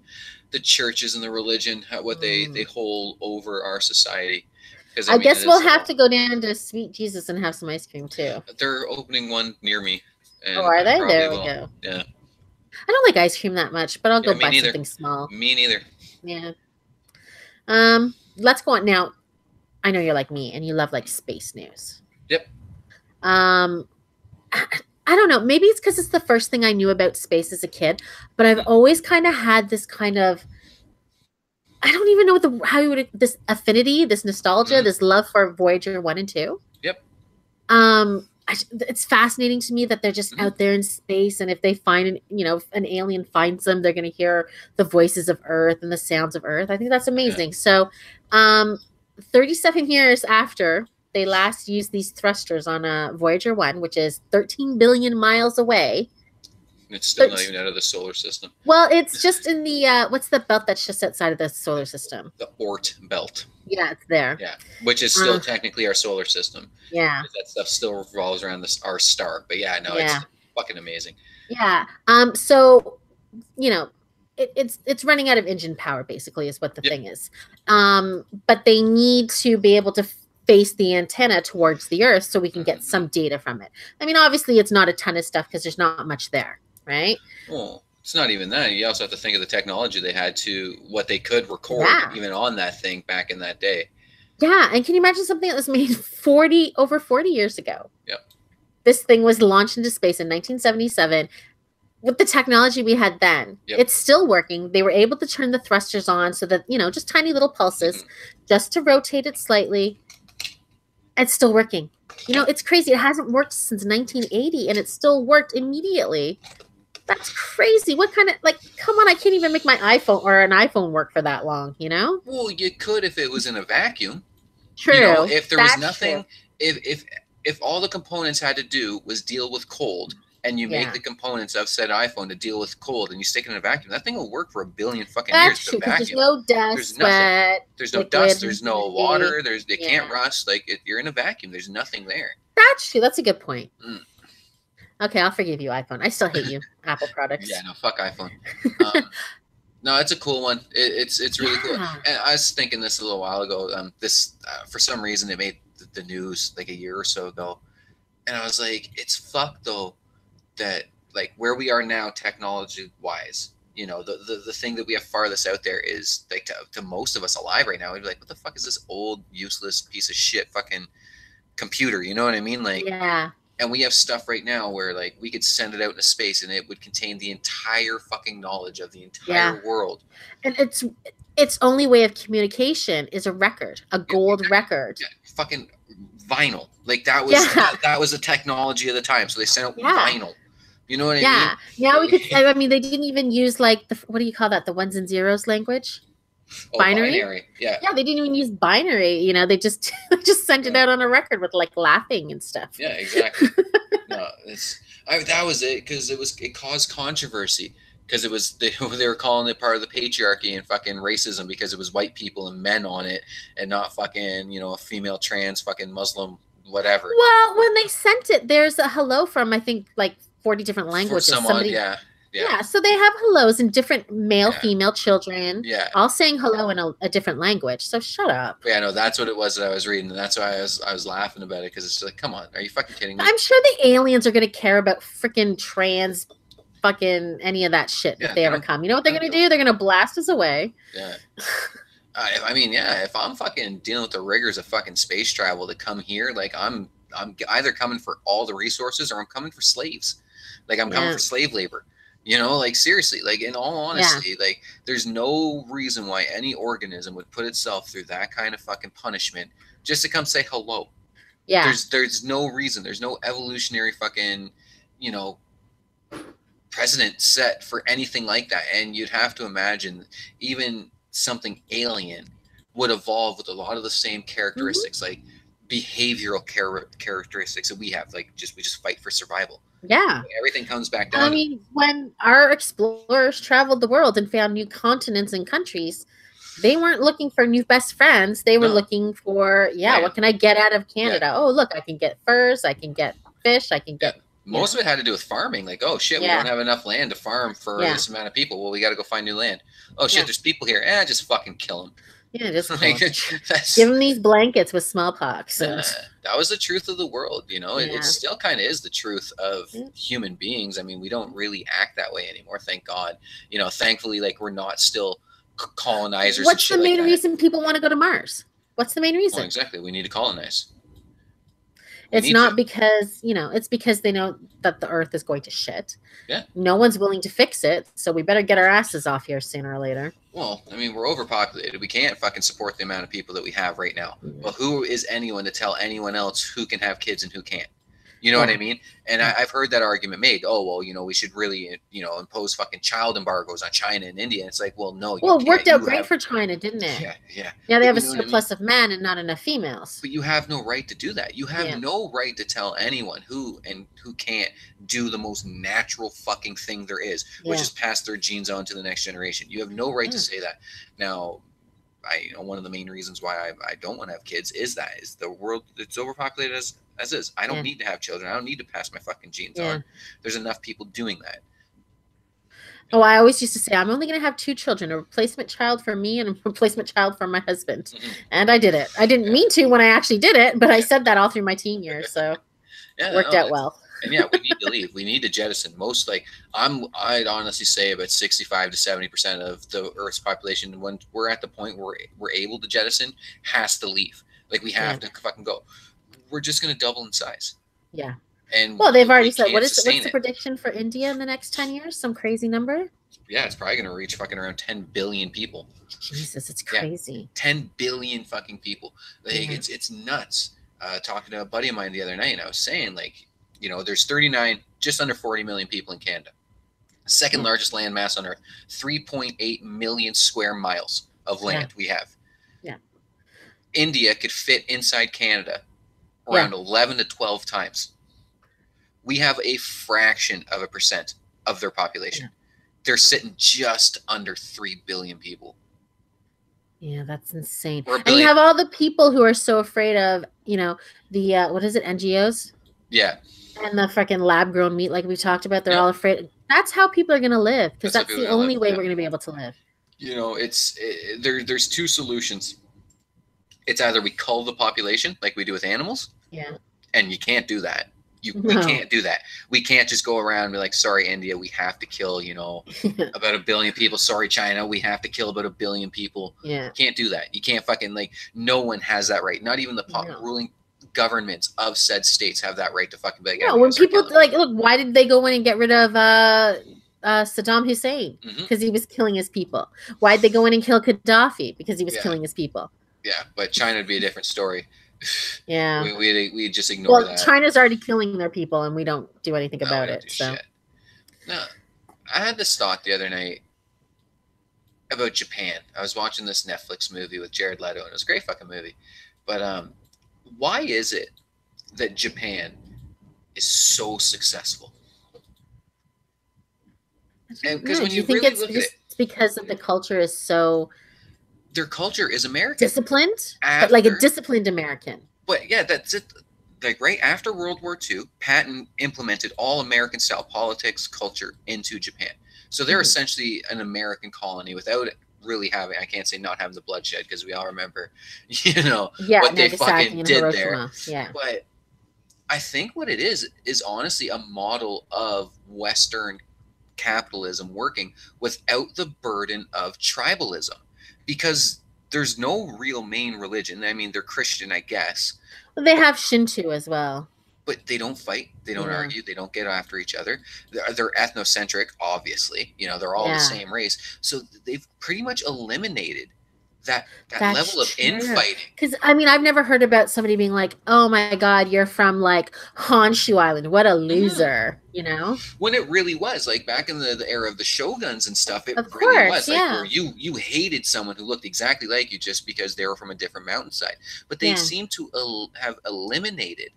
the churches and the religion, what they hold over our society. I guess we'll have to go down to Sweet Jesus and have some ice cream too. They're opening one near me. And are they? There we go. Yeah. I don't like ice cream that much, but I'll go buy something small. Me neither. Yeah. Let's go on now. I know you're like me and you love like space news. Yep. I don't know. Maybe it's because it's the first thing I knew about space as a kid, but I've always kind of had this kind of, I don't even know this affinity, this nostalgia, this love for Voyager 1 and 2. Yep. It's fascinating to me that they're just out there in space, and if they find an alien finds them, they're going to hear the voices of Earth and the sounds of Earth. I think that's amazing. Yeah. So, 37 years after they last used these thrusters on Voyager 1, which is 13 billion miles away. It's still not even out of the solar system. Well, it's just in the, what's the belt that's just outside of the solar system? The Oort belt. Yeah, it's there. Yeah, which is still technically our solar system. Yeah. That stuff still revolves around our star. But it's fucking amazing. Yeah. So, it's running out of engine power, basically, is what the thing is. But they need to be able to face the antenna towards the Earth so we can get some data from it. I mean, obviously, it's not a ton of stuff because there's not much there. Right? Well, it's not even that. You also have to think of the technology they had to what they could record even on that thing back in that day. Yeah, and can you imagine something that was made over 40 years ago? Yep. This thing was launched into space in 1977 with the technology we had then. Yep. It's still working. They were able to turn the thrusters on so that, just tiny little pulses just to rotate it slightly. It's still working. It's crazy. It hasn't worked since 1980 and it still worked immediately. That's crazy. What kind of, come on, I can't even make my iPhone or an iPhone work for that long, Well, you could if it was in a vacuum. True. If there was nothing, if all the components had to do was deal with cold, and you make the components of said iPhone to deal with cold, and you stick it in a vacuum, that thing will work for a billion fucking years. True, there's no dust, there's nothing. Sweat, there's no dust. There's no water. It can't rust. If you're in a vacuum, there's nothing there. That's true. That's a good point. Okay, I'll forgive you, iPhone. I still hate you, Apple products. Yeah, no, fuck iPhone. No, it's a cool one. It's really cool. And I was thinking this a little while ago. This for some reason it made the news like a year or so ago, and I was like, it's fucked though that where we are now technology wise. The thing that we have farthest out there is to most of us alive right now. We'd be like, what the fuck is this old useless piece of shit fucking computer? You know what I mean? Yeah. And we have stuff right now where we could send it out into space and it would contain the entire fucking knowledge of the entire world. And its only way of communication is a record, a gold record. Yeah, fucking vinyl. That was the technology of the time. So they sent out vinyl. You know what I mean? Yeah. Now we could. I mean, they didn't even use what do you call that? The ones and zeros language. Binary. Yeah, they didn't even use binary. They just sent it out on a record with laughing and stuff. Yeah, exactly. No, that was it because it caused controversy because they were calling it part of the patriarchy and fucking racism because it was white people and men on it and not fucking a female trans fucking Muslim whatever. Well, when they sent it, there's a hello from I think 40 different languages. For someone, Yeah, so they have hellos in different male, female children, all saying hello in a different language. So shut up. Yeah, no, that's what it was that I was reading, and that's why I was laughing about it because it's come on, are you fucking kidding me? I'm sure the aliens are going to care about freaking trans, fucking any of that shit if they ever come. You know what they're going to do? They're going to blast us away. Yeah. I mean, yeah, if I'm fucking dealing with the rigors of fucking space travel to come here, like I'm either coming for all the resources or I'm coming for slaves. Like I'm coming for slave labor. You know, like seriously, like in all honesty, like there's no reason why any organism would put itself through that kind of fucking punishment just to come say hello. Yeah. There's no reason. There's no evolutionary fucking, you know, precedent set for anything like that. And you'd have to imagine even something alien would evolve with a lot of the same characteristics, like behavioral characteristics that we have. Like we just fight for survival. Yeah. Everything comes back down. I mean, when our explorers traveled the world and found new continents and countries, they weren't looking for new best friends. They were looking for, what can I get out of Canada? Yeah. Oh, look, I can get furs, I can get fish, I can get... Most of it had to do with farming. Like, oh, shit, we don't have enough land to farm for this amount of people. Well, we got to go find new land. Oh, shit, there's people here. Just fucking kill them. Yeah, just like, give them these blankets with smallpox. That was the truth of the world, you know. It still kind of is the truth of human beings. I mean, we don't really act that way anymore, thank God. You know, thankfully, like, we're not still colonizers. What's the main reason people want to go to Mars? What's the main reason? Well, exactly. We need to colonize. It's not because, you know, it's because they know that the Earth is going to shit. Yeah. No one's willing to fix it, so we better get our asses off here sooner or later. Well, I mean, we're overpopulated. We can't fucking support the amount of people that we have right now. Well, who is anyone to tell anyone else who can have kids and who can't? You know what I mean? And I've heard that argument made. Oh, well, you know, we should really, you know, impose fucking child embargoes on China and India. And it's like, well, no. Well, it worked out great for China, didn't it? Yeah, yeah. Yeah, they have a surplus of men and not enough females. But you have no right to do that. You have no right to tell anyone who and who can't do the most natural fucking thing there is, which is pass their genes on to the next generation. You have no right to say that. Now, you know, one of the main reasons why I don't want to have kids is the world, it's overpopulated as is. I don't need to have children. I don't need to pass my fucking genes on. There's enough people doing that. Oh, I always used to say, I'm only going to have 2 children, a replacement child for me and a replacement child for my husband. And I did it. I didn't mean to when I actually did it, but I said that all through my teen years. So it worked out well. And we need to leave. We need to jettison most, like, I'd honestly say about 65 to 70% of the Earth's population, when we're at the point where we're able to jettison, has to leave. Like, we have to fucking go. We're just going to double in size. Yeah. And well, they've already said, what's the prediction for India in the next 10 years? Some crazy number? Yeah, it's probably going to reach fucking around 10 billion people. Jesus, it's crazy. Yeah, 10 billion fucking people. Like, it's nuts. Talking to a buddy of mine the other night, and I was saying, like, you know, there's 39, just under 40 million people in Canada. Second largest land mass on Earth. 3.8 million square miles of land we have. Yeah. India could fit inside Canada around 11 to 12 times. We have a fraction of a percent of their population. They're sitting just under 3 billion people. Yeah, that's insane. And you have all the people who are so afraid of, you know, the, what is it, NGOs? Yeah. And the freaking lab-grown meat, like we talked about, they're all afraid. That's how people are going to live, because that's the only way we're going to be able to live. You know, there's 2 solutions. It's either we cull the population like we do with animals. Yeah. And you can't do that. We can't do that. We can't just go around and be like, sorry, India, we have to kill, you know, about 1 billion people. Sorry, China, we have to kill about 1 billion people. Yeah. You can't do that. You can't fucking, like, no one has that right. Not even the ruling governments of said states have that right to fucking be like, no, when people, like, look, why did they go in and get rid of Saddam Hussein? Because he was killing his people. Why did they go in and kill Gaddafi? Because he was killing his people. Yeah, but China would be a different story. Yeah, we just ignore that. Well, China's already killing their people, and we don't do anything about it. So, no, I had this thought the other night about Japan. I was watching this Netflix movie with Jared Leto, and it was a great fucking movie. But why is it that Japan is so successful? And because when you really look at it, because of the culture is so. Their culture is American. Disciplined, but like a disciplined American. But yeah, that's it. Like right after World War II, Patton implemented all American-style politics, culture into Japan. So they're essentially an American colony without really having, I can't say not having the bloodshed, because we all remember, you know, what they fucking did there. Yeah. But I think what it is honestly a model of Western capitalism working without the burden of tribalism. Because there's no real main religion. I mean, they're Christian, I guess. They have Shinto as well. But they don't fight. They don't argue. They don't get after each other. They're ethnocentric, obviously. You know, they're all the same race. So they've pretty much eliminated that level of infighting. Because I mean, I've never heard about somebody being like, "Oh my God, you're from like Honshu Island. What a loser!" You know. When it really was like back in the era of the shoguns and stuff, it really was like where you hated someone who looked exactly like you just because they were from a different mountainside. But they seem to have eliminated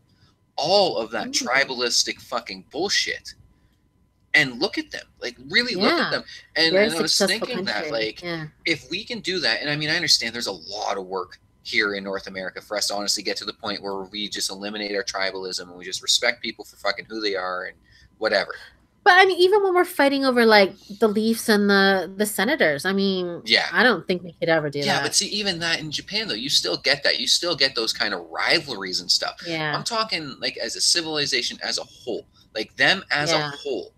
all of that tribalistic fucking bullshit. And look at them, like really look at them. And I was thinking that, like, if we can do that, and I mean, I understand there's a lot of work here in North America for us to honestly get to the point where we just eliminate our tribalism and we just respect people for fucking who they are and whatever. But I mean, even when we're fighting over like the Leafs and the Senators, I mean, I don't think we could ever do that. Yeah, but see, even that in Japan, though, you still get that. You still get those kind of rivalries and stuff. Yeah. I'm talking like as a civilization as a whole, like them as a whole.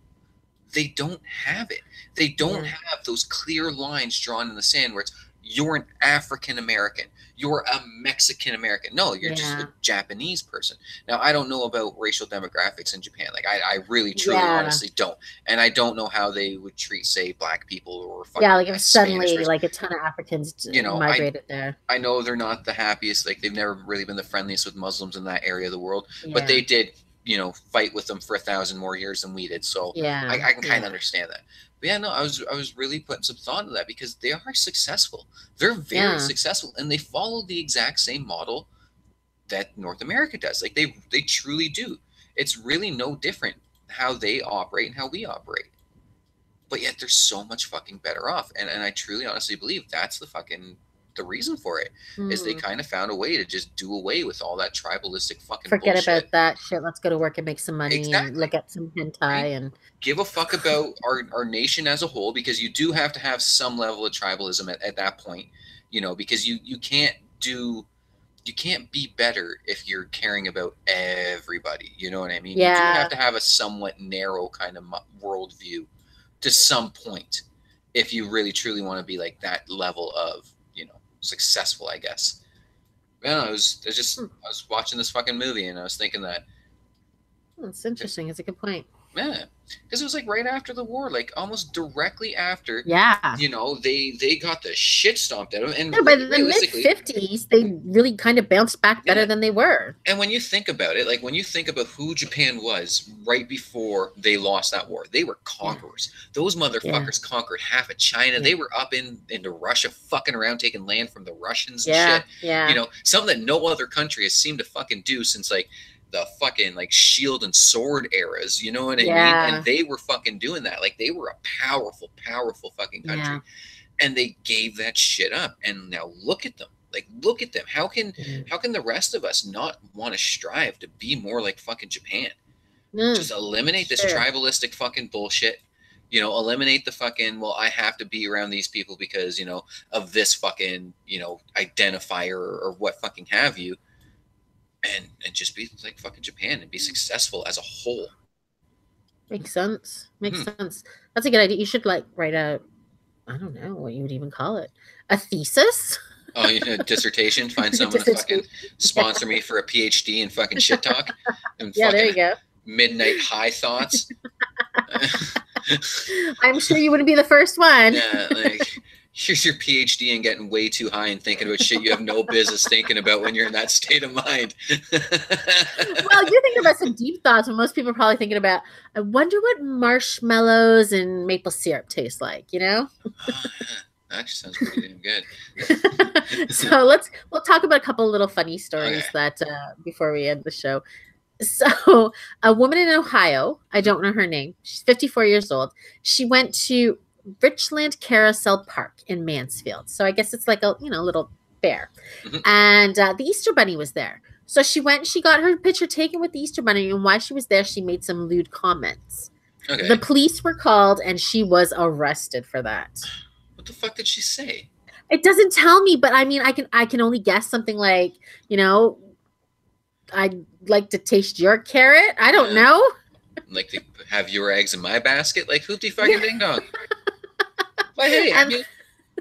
They don't have it. They don't have those clear lines drawn in the sand where it's you're an African American, you're a Mexican American. No, you're just a Japanese person. Now, I don't know about racial demographics in Japan. Like, I really, truly, honestly don't. And I don't know how they would treat, say, black people or fucking like if suddenly like a ton of Africans migrated there. I know they're not the happiest. Like, they've never really been the friendliest with Muslims in that area of the world. But they did, fight with them for 1,000 more years than we did. So I can kind of understand that. But yeah, no, I was really putting some thought into that because they are successful. They're very successful, and they follow the exact same model that North America does. Like they truly do. It's really no different how they operate and how we operate. But yet they're so much fucking better off. And I truly honestly believe that's the reason for it is they kind of found a way to just do away with all that tribalistic fucking forget bullshit. About that shit. Let's go to work and make some money and look at some hentai and give a fuck about our nation as a whole, because you do have to have some level of tribalism at that point, because you can't be better if you're caring about everybody. You know what I mean? You do have to have a somewhat narrow kind of worldview to some point if you really truly want to be like that level of successful, I guess. Yeah, I was watching this fucking movie and I was thinking that it's interesting. It's a good point. Yeah, because it was like right after the war, like almost directly after. Yeah. They got the shit stomped out of them. And by the mid-50s, they really kind of bounced back better than they were. And when you think about it, like when you think about who Japan was right before they lost that war, they were conquerors. Those motherfuckers conquered half of China. They were up into Russia, fucking around, taking land from the Russians and shit. Yeah. Something that no other country has seemed to fucking do since like the fucking like shield and sword eras, you know what I mean? And they were fucking doing that. Like they were a powerful fucking country. And they gave that shit up. And now look at them. Like look at them. How can the rest of us not want to strive to be more like fucking Japan? Just eliminate this tribalistic fucking bullshit. Eliminate the fucking, well, I have to be around these people because, of this fucking, identifier or what fucking have you. And just be like fucking Japan and be successful as a whole. Makes sense. That's a good idea. You should like write I don't know what you would even call it. A thesis? Oh, a dissertation? Find someone to fucking sponsor me for a PhD in fucking shit talk. And there you go. Midnight high thoughts. I'm sure you wouldn't be the first one. Yeah, like here's your PhD in getting way too high and thinking about shit you have no business thinking about when you're in that state of mind. Well, you're thinking about some deep thoughts when most people are probably thinking about, I wonder what marshmallows and maple syrup taste like, Oh, yeah. That actually sounds pretty damn good. So we'll talk about a couple of little funny stories that before we end the show. So a woman in Ohio, I don't know her name. She's 54 years old. She went to Richland Carousel Park in Mansfield. So I guess it's like a little fair. And the Easter Bunny was there. So she went and she got her picture taken with the Easter Bunny. And while she was there, she made some lewd comments. Okay. The police were called and she was arrested for that. What the fuck did she say? It doesn't tell me, but I mean, I can only guess something like, I'd like to taste your carrot. I don't know. Like to have your eggs in my basket? Like, hoopty fucking ding dong. But hey,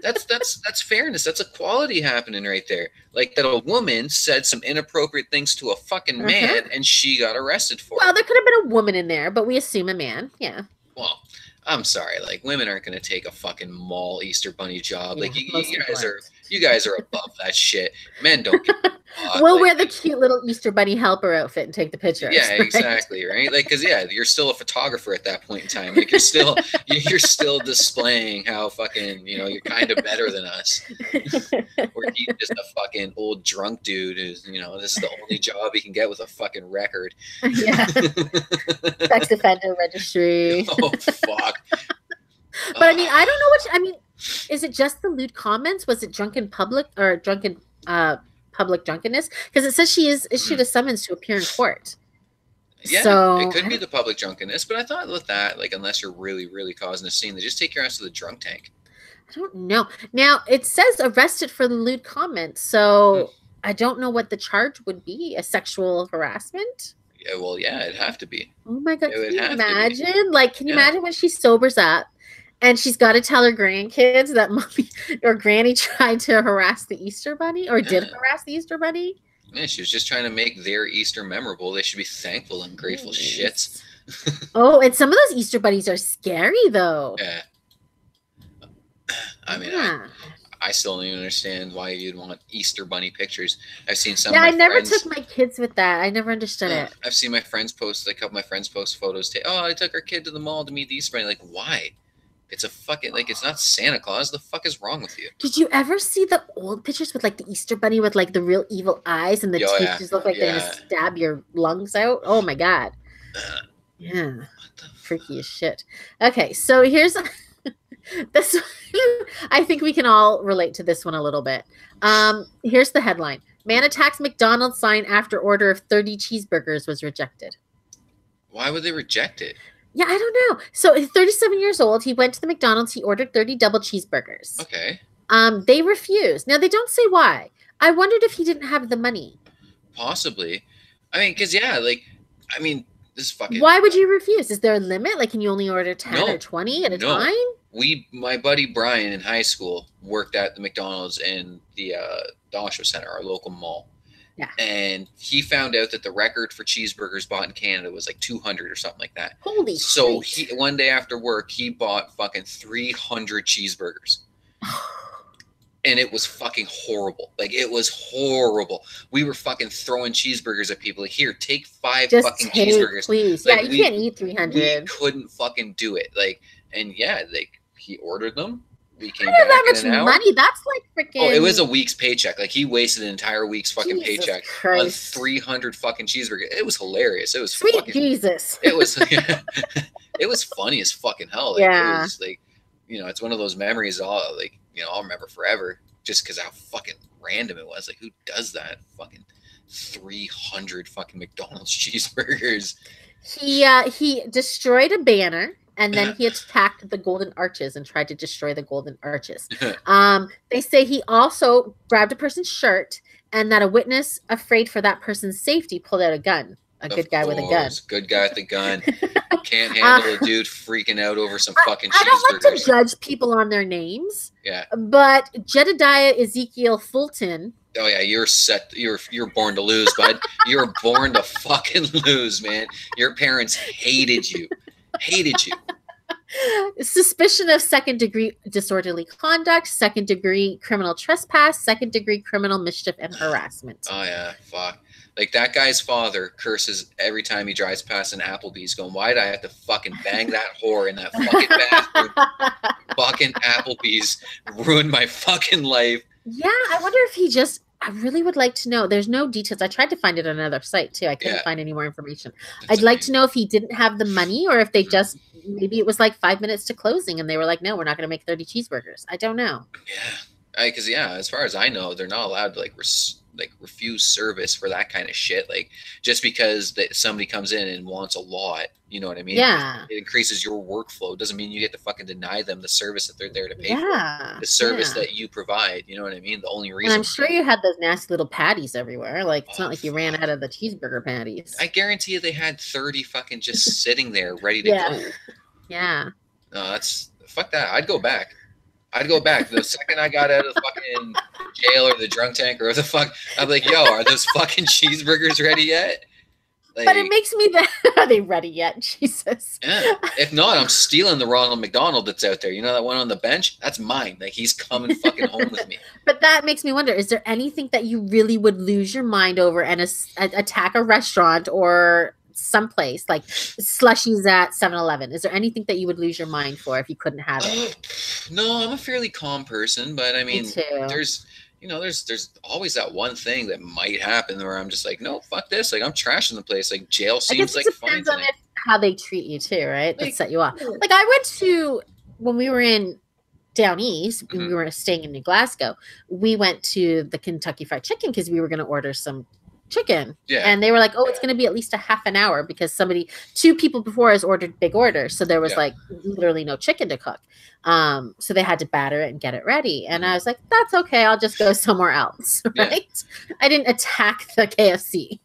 That's fairness. That's equality happening right there. Like that a woman said some inappropriate things to a fucking man and she got arrested for Well, it. there could have been a woman in there, but we assume a man. Yeah. Well, I'm sorry, like women aren't going to take a fucking mall Easter bunny job. Like you guys are above that shit. Men don't give a fuck. We'll like, wear the cute little Easter bunny helper outfit and take the pictures. Yeah, exactly, right? Like, because you're still a photographer at that point in time. Like, you're still displaying how fucking you're kind of better than us. Or he's just a fucking old drunk dude who's this is the only job he can get with a fucking record. Yeah, sex offender registry. Oh fuck. But I mean, I don't know which. I mean, is it just the lewd comments? Was it drunken public or drunken public drunkenness? Because it says she is issued a summons to appear in court. Yeah, so, it could be the public drunkenness, but I thought with that, like, unless you're really, really causing a scene, they just take your ass to the drunk tank. I don't know. Now it says arrested for the lewd comments, so I don't know what the charge would be. A sexual harassment? Yeah, well, yeah, it'd have to be. Oh my god! Can you imagine? Like, can you imagine when she sobers up? And she's got to tell her grandkids that mommy or granny tried to harass the Easter bunny or did harass the Easter bunny. Yeah, she was just trying to make their Easter memorable. They should be thankful and grateful shits. Oh, and some of those Easter bunnies are scary, though. Yeah. I mean, I still don't even understand why you'd want Easter bunny pictures. I've seen some. Yeah, I never took my kids with that. I never understood it. I've seen my friends post, like, a couple of my friends post photos. I took our kid to the mall to meet the Easter bunny. Like, why? It's a fucking, like, it's not Santa Claus. The fuck is wrong with you? Did you ever see the old pictures with, like, the Easter bunny with, like, the real evil eyes and the teeth just look like they're going to stab your lungs out? Oh, my God. Yeah. Freaky as shit. Okay, so here's this. I think we can all relate to this one a little bit. Here's the headline. Man attacks McDonald's sign after order of 30 cheeseburgers was rejected. Why would they reject it? Yeah, I don't know. So he's 37 years old. He went to the McDonald's. He ordered 30 double cheeseburgers. Okay. They refused. Now, they don't say why. I wondered if he didn't have the money. Possibly. I mean, because, this is fucking... Why would you refuse? Is there a limit? Like, can you only order 10 or 20 at a time? My buddy Brian in high school worked at the McDonald's in the Oshawa Center, our local mall. Yeah. And he found out that the record for cheeseburgers bought in Canada was like 200 or something like that. Holy shit. So one day after work, he bought fucking 300 cheeseburgers. And it was fucking horrible. Like, it was horrible. We were fucking throwing cheeseburgers at people. Like, here, take 5 fucking cheeseburgers. Please. Like, yeah, you can't eat 300. We couldn't fucking do it. Like, and yeah, like, he ordered them. We came back that much money. That's like freaking. Oh, it was a week's paycheck. Like, he wasted an entire week's fucking paycheck Christ. on 300 fucking cheeseburgers. It was hilarious. It was sweet fucking, Jesus. It was. It was funny as fucking hell. Like, yeah. It was like, it's one of those memories. I'll remember forever. Just because how fucking random it was. Like, who does that? Fucking 300 fucking McDonald's cheeseburgers. He destroyed a banner. And then he attacked the golden arches and tried to destroy the golden arches. They say he also grabbed a person's shirt and that a witness afraid for that person's safety pulled out a gun. Good guy with a gun. Good guy with the gun. Can't handle a dude freaking out over some fucking cheeseburgers. I don't like to judge people on their names. Yeah. But Jedediah Ezekiel Fulton. Oh yeah, you're set. You're born to lose, bud. You're born to fucking lose, man. Your parents hated you. Suspicion of second-degree disorderly conduct, second-degree criminal trespass, second-degree criminal mischief and harassment. Oh yeah, fuck. Like, that guy's father curses every time he drives past an Applebee's, going, "Why did I have to fucking bang that whore in that fucking bathroom? Fucking Applebee's ruined my fucking life." Yeah, I wonder if he just. I really would like to know. There's no details. I tried to find it on another site too. I couldn't find any more information. I'd like to know if he didn't have the money or if they just, maybe it was like 5 minutes to closing and they were like, no, we're not going to make 30 cheeseburgers. I don't know. Yeah. Because, as far as I know, they're not allowed to refuse service for that kind of shit. Like, just because somebody comes in and wants a lot, you know what I mean? Yeah. It increases your workflow. Doesn't mean you get to fucking deny them the service that they're there to pay for. The service that you provide, you know what I mean? The only reason. And I'm sure you had those nasty little patties everywhere. Like, it's not like you ran out of the cheeseburger patties. I guarantee you they had 30 fucking just sitting there ready to go. Yeah. No, fuck that. I'd go back. I'd go back. The second I got out of the fucking jail or the drunk tank or the fuck, I'm like, yo, are those fucking cheeseburgers ready yet? Like, but it makes me that are they ready yet? Jesus. Yeah. If not, I'm stealing the Ronald McDonald that's out there. You know that one on the bench? That's mine. Like he's coming fucking home with me. But that makes me wonder: is there anything that you really would lose your mind over and attack a restaurant or someplace like slushies at 7-Eleven? Is there anything that you would lose your mind for if you couldn't have it? No, I'm a fairly calm person, but I mean, there's always that one thing that might happen where I'm just like, no, fuck this. Like I'm trashing the place. Like jail seems like fun. Depends on how they treat you too, right? That set you off. Like I went to when we were in down east, we were staying in New Glasgow. We went to the Kentucky Fried Chicken because we were going to order some chicken. Yeah. And they were like, oh, it's going to be at least a half an hour because two people before us ordered big orders. So there was like literally no chicken to cook. So they had to batter it and get it ready. And I was like, that's okay. I'll just go somewhere else. Right. Yeah. I didn't attack the KFC.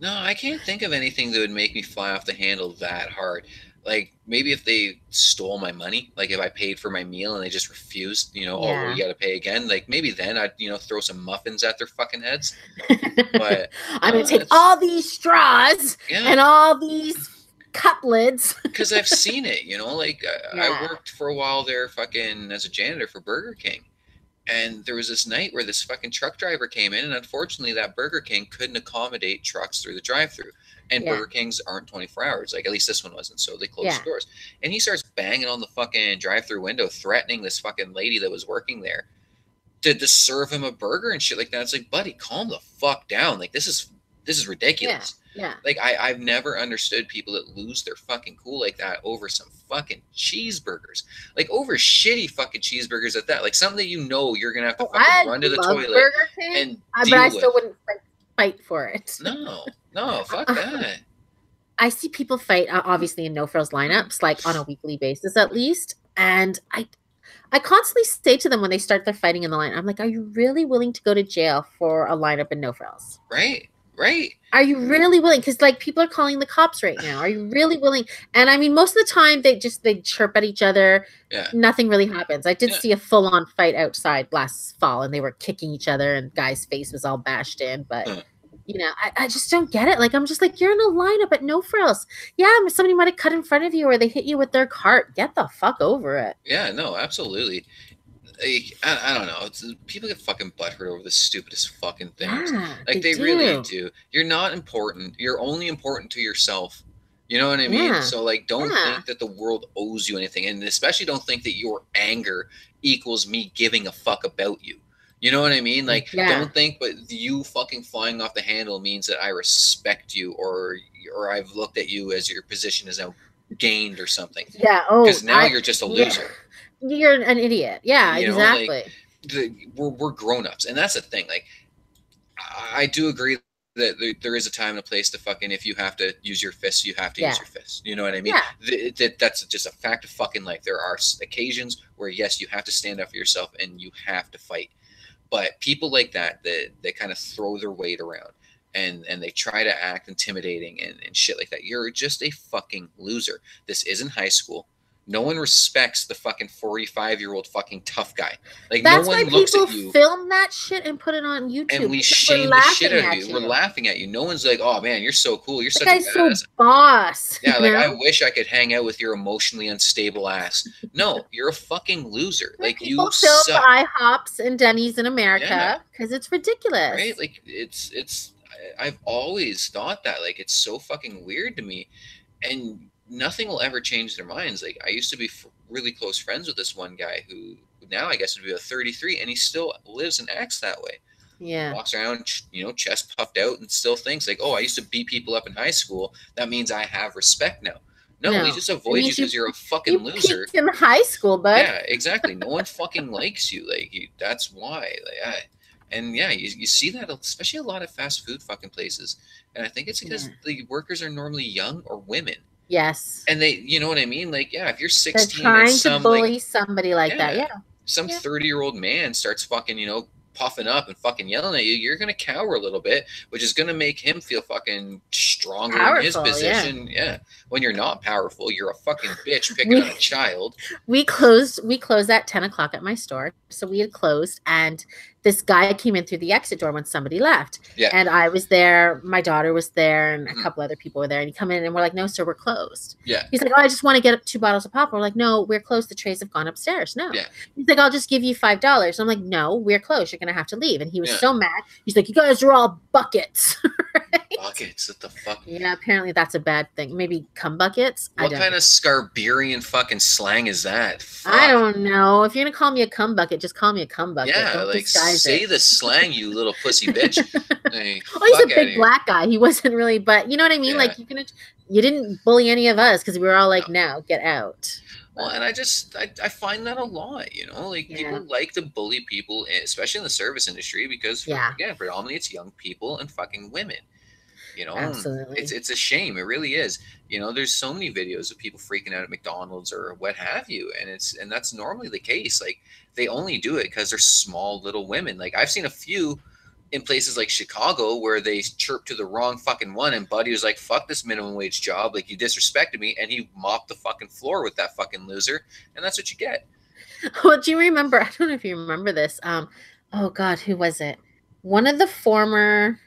No, I can't think of anything that would make me fly off the handle that hard. Like maybe if they stole my money, like if I paid for my meal and they just refused, you know, oh, you got to pay again. Like maybe then I'd, you know, throw some muffins at their fucking heads. But I'm going to take all these straws and all these cup lids. Because I've seen it, you know, like I worked for a while there fucking as a janitor for Burger King. And there was this night where this fucking truck driver came in, and unfortunately that Burger King couldn't accommodate trucks through the drive-thru. And Burger Kings aren't 24 hours. Like, at least this one wasn't, so they closed the doors. And he starts banging on the fucking drive-thru window, threatening this fucking lady that was working there to serve him a burger and shit like that. It's like, buddy, calm the fuck down. Like, this is ridiculous. Yeah. Like, I've never understood people that lose their fucking cool like that over some fucking cheeseburgers. Like, over shitty fucking cheeseburgers at that. Like, something that you know you're going to have to fucking run to the toilet Burger King, and but I still wouldn't fight for it. No, fuck that. I see people fight, obviously, in no-frills lineups, like, on a weekly basis at least. And I constantly say to them when they start their fighting in the line, I'm like, are you really willing to go to jail for a lineup in no-frills? Right. Are you really willing? Because like people are calling the cops right now. Are you really willing? And I mean, most of the time they chirp at each other. Yeah. Nothing really happens. I did see a full-on fight outside last fall, and they were kicking each other, and guy's face was all bashed in. But you know, I just don't get it. Like I'm just like, you're in a lineup at no frills. Yeah, somebody might have cut in front of you, or they hit you with their cart. Get the fuck over it. Yeah, no, absolutely. Like, I don't know. People get fucking butthurt over the stupidest fucking things. Yeah, like they really do. You're not important. You're only important to yourself. You know what I mean? Yeah. So like, don't think that the world owes you anything, and especially don't think that your anger equals me giving a fuck about you. You know what I mean? Like, don't think, but you fucking flying off the handle means that I respect you, or I've looked at you as your position is now gained or something. Yeah. Oh, because now you're just a loser. You're an idiot. Yeah, you exactly. Know, like, we're grown-ups, and that's the thing. Like, I do agree that there is a time and a place to fucking, if you have to use your fists, you have to use your fists. You know what I mean? Yeah. That's just a fact of fucking life. There are occasions where, yes, you have to stand up for yourself and you have to fight. But people like that kind of throw their weight around and they try to act intimidating and shit like that. You're just a fucking loser. This isn't high school. No one respects the fucking 45-year-old fucking tough guy. Like, that's no one why looks people at you. Film that shit and put it on YouTube. And we shame the shit out of you. We're laughing at you. No one's like, oh man, you're so cool. You're such a badass. So boss. Yeah, like, I wish I could hang out with your emotionally unstable ass. No, you're a fucking loser. Like, people you film suck. IHOPs and Denny's in America because it's ridiculous. Right? Like, it's. I've always thought that. Like, it's so fucking weird to me, and nothing will ever change their minds. Like, I used to be really close friends with this one guy who now I guess would be about 33, and he still lives and acts that way. Yeah. Walks around, you know, chest puffed out, and still thinks like, oh, I used to beat people up in high school. That means I have respect now. No, he just avoids you because you're a fucking loser. In high school, bud. Yeah, exactly. No one fucking likes you. Like, that's why. Like, and yeah, you see that, especially a lot of fast food fucking places. And I think it's because the workers are normally young or women. Yes. And they, you know what I mean? Like, yeah, if you're 16, they're trying to bully somebody like that. Yeah. Some 30-year-old man starts fucking, you know, puffing up and fucking yelling at you, you're going to cower a little bit, which is going to make him feel fucking stronger in his position. Yeah. When you're not powerful, you're a fucking bitch picking on a child. We closed at 10 o'clock at my store. So we had closed, and this guy came in through the exit door when somebody left. Yeah. And I was there, my daughter was there, and a couple other people were there. And he come in and we're like, no, sir, we're closed. Yeah. He's like, oh, I just want to get 2 bottles of pop. We're like, no, we're closed. The trays have gone upstairs. No. Yeah. He's like, I'll just give you $5. I'm like, no, we're closed. You're going to have to leave. And he was so mad. He's like, you guys are all buckets. Right? Buckets? What the fuck? Yeah, apparently that's a bad thing. Maybe cum buckets? What kind of Scarberian fucking slang is that? Fuck. I don't know. If you're going to call me a cum bucket, just call me a cum bucket. Yeah, don't like, say the slang, you little pussy bitch. Hey, he's a big black guy. He wasn't really, but you know what I mean? Like, you didn't bully any of us because we were all like, no, get out. Well, and I find that a lot, you know, like people like to bully people, especially in the service industry, because again, predominantly it's young people and fucking women. You know, absolutely. It's a shame. It really is. You know, there's so many videos of people freaking out at McDonald's or what have you, and that's normally the case. Like, they only do it because they're small little women. Like, I've seen a few in places like Chicago where they chirped to the wrong fucking one, and Buddy was like, fuck this minimum wage job, like, you disrespected me, and he mopped the fucking floor with that fucking loser, and that's what you get. Well, do you remember, I don't know if you remember this, oh god, who was it? One of the former,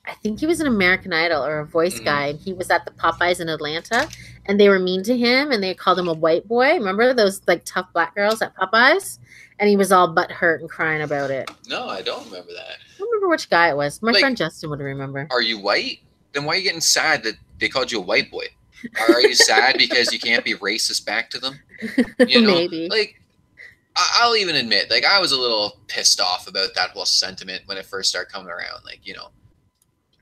I think he was an American Idol or a voice guy, and he was at the Popeyes in Atlanta, and they were mean to him, and they called him a white boy. Remember those like tough black girls at Popeyes? And he was all butthurt and crying about it. No, I don't remember that. I don't remember which guy it was. My friend Justin would remember. Are you white? Then why are you getting sad that they called you a white boy? Are you sad because you can't be racist back to them? You know, maybe. Like, I'll even admit, like, I was a little pissed off about that whole sentiment when it first started coming around. Like, you know,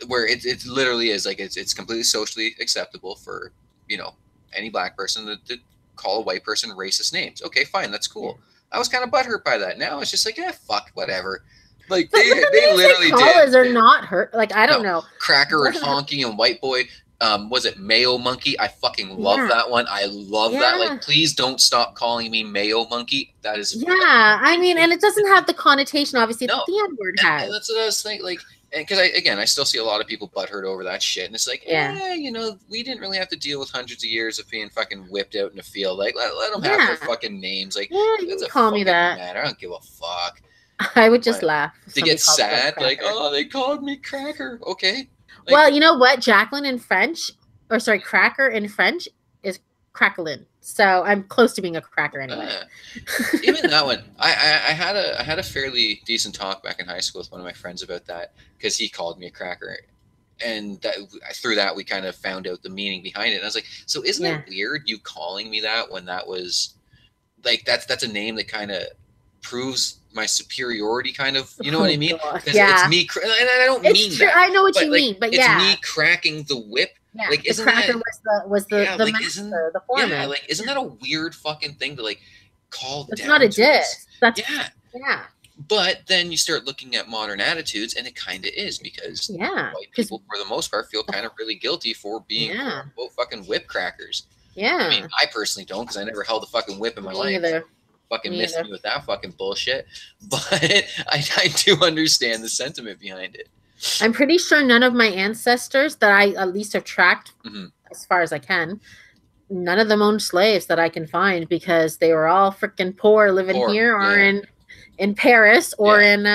where it literally is like it's completely socially acceptable for, you know, any black person to call a white person racist names. Okay, fine, that's cool. Yeah. I was kind of butthurt by that. Now it's just like, yeah, fuck, whatever. Like, they literally did. Are not hurt. Like, I don't know. Cracker and Honky and White Boy. Was it Mayo Monkey? I fucking love that one. I love that. Like, please don't stop calling me Mayo Monkey. That is. Yeah, I mean, and it doesn't have the connotation, obviously, that the N-word has. And that's what I was thinking. Like, and because I still see a lot of people butthurt over that shit, and it's like, you know, we didn't really have to deal with hundreds of years of being fucking whipped out in the field. Like, let them have their fucking names. Like, you can call me that. Matter. I don't give a fuck. I would just laugh. They get sad, like, oh, they called me Cracker. Okay. Like, well, you know what? Jacqueline in French, or sorry, Cracker in French is crackling. So I'm close to being a cracker anyway. Even that one, I had a fairly decent talk back in high school with one of my friends about that, because he called me a cracker, and through that we kind of found out the meaning behind it. And I was like, so isn't it weird you calling me that when that was like that's a name that kind of proves my superiority, kind of, you know what I mean? Because it's me, and I don't mean that. I know what you mean, but it's me cracking the whip. Yeah, like, isn't the cracker was the master, the foreman. Yeah, like, isn't that a weird fucking thing to like call down? It's not a diss. That's yeah. But then you start looking at modern attitudes, and it kind of is, because white people, for the most part, feel kind of really guilty for being quote fucking whip crackers. Yeah. I mean, I personally don't, because I never held a fucking whip in my life. Either. Fucking missed me with that fucking bullshit. But I do understand the sentiment behind it. I'm pretty sure none of my ancestors that I at least have tracked as far as I can, none of them owned slaves that I can find, because they were all freaking poor living here or in Paris or in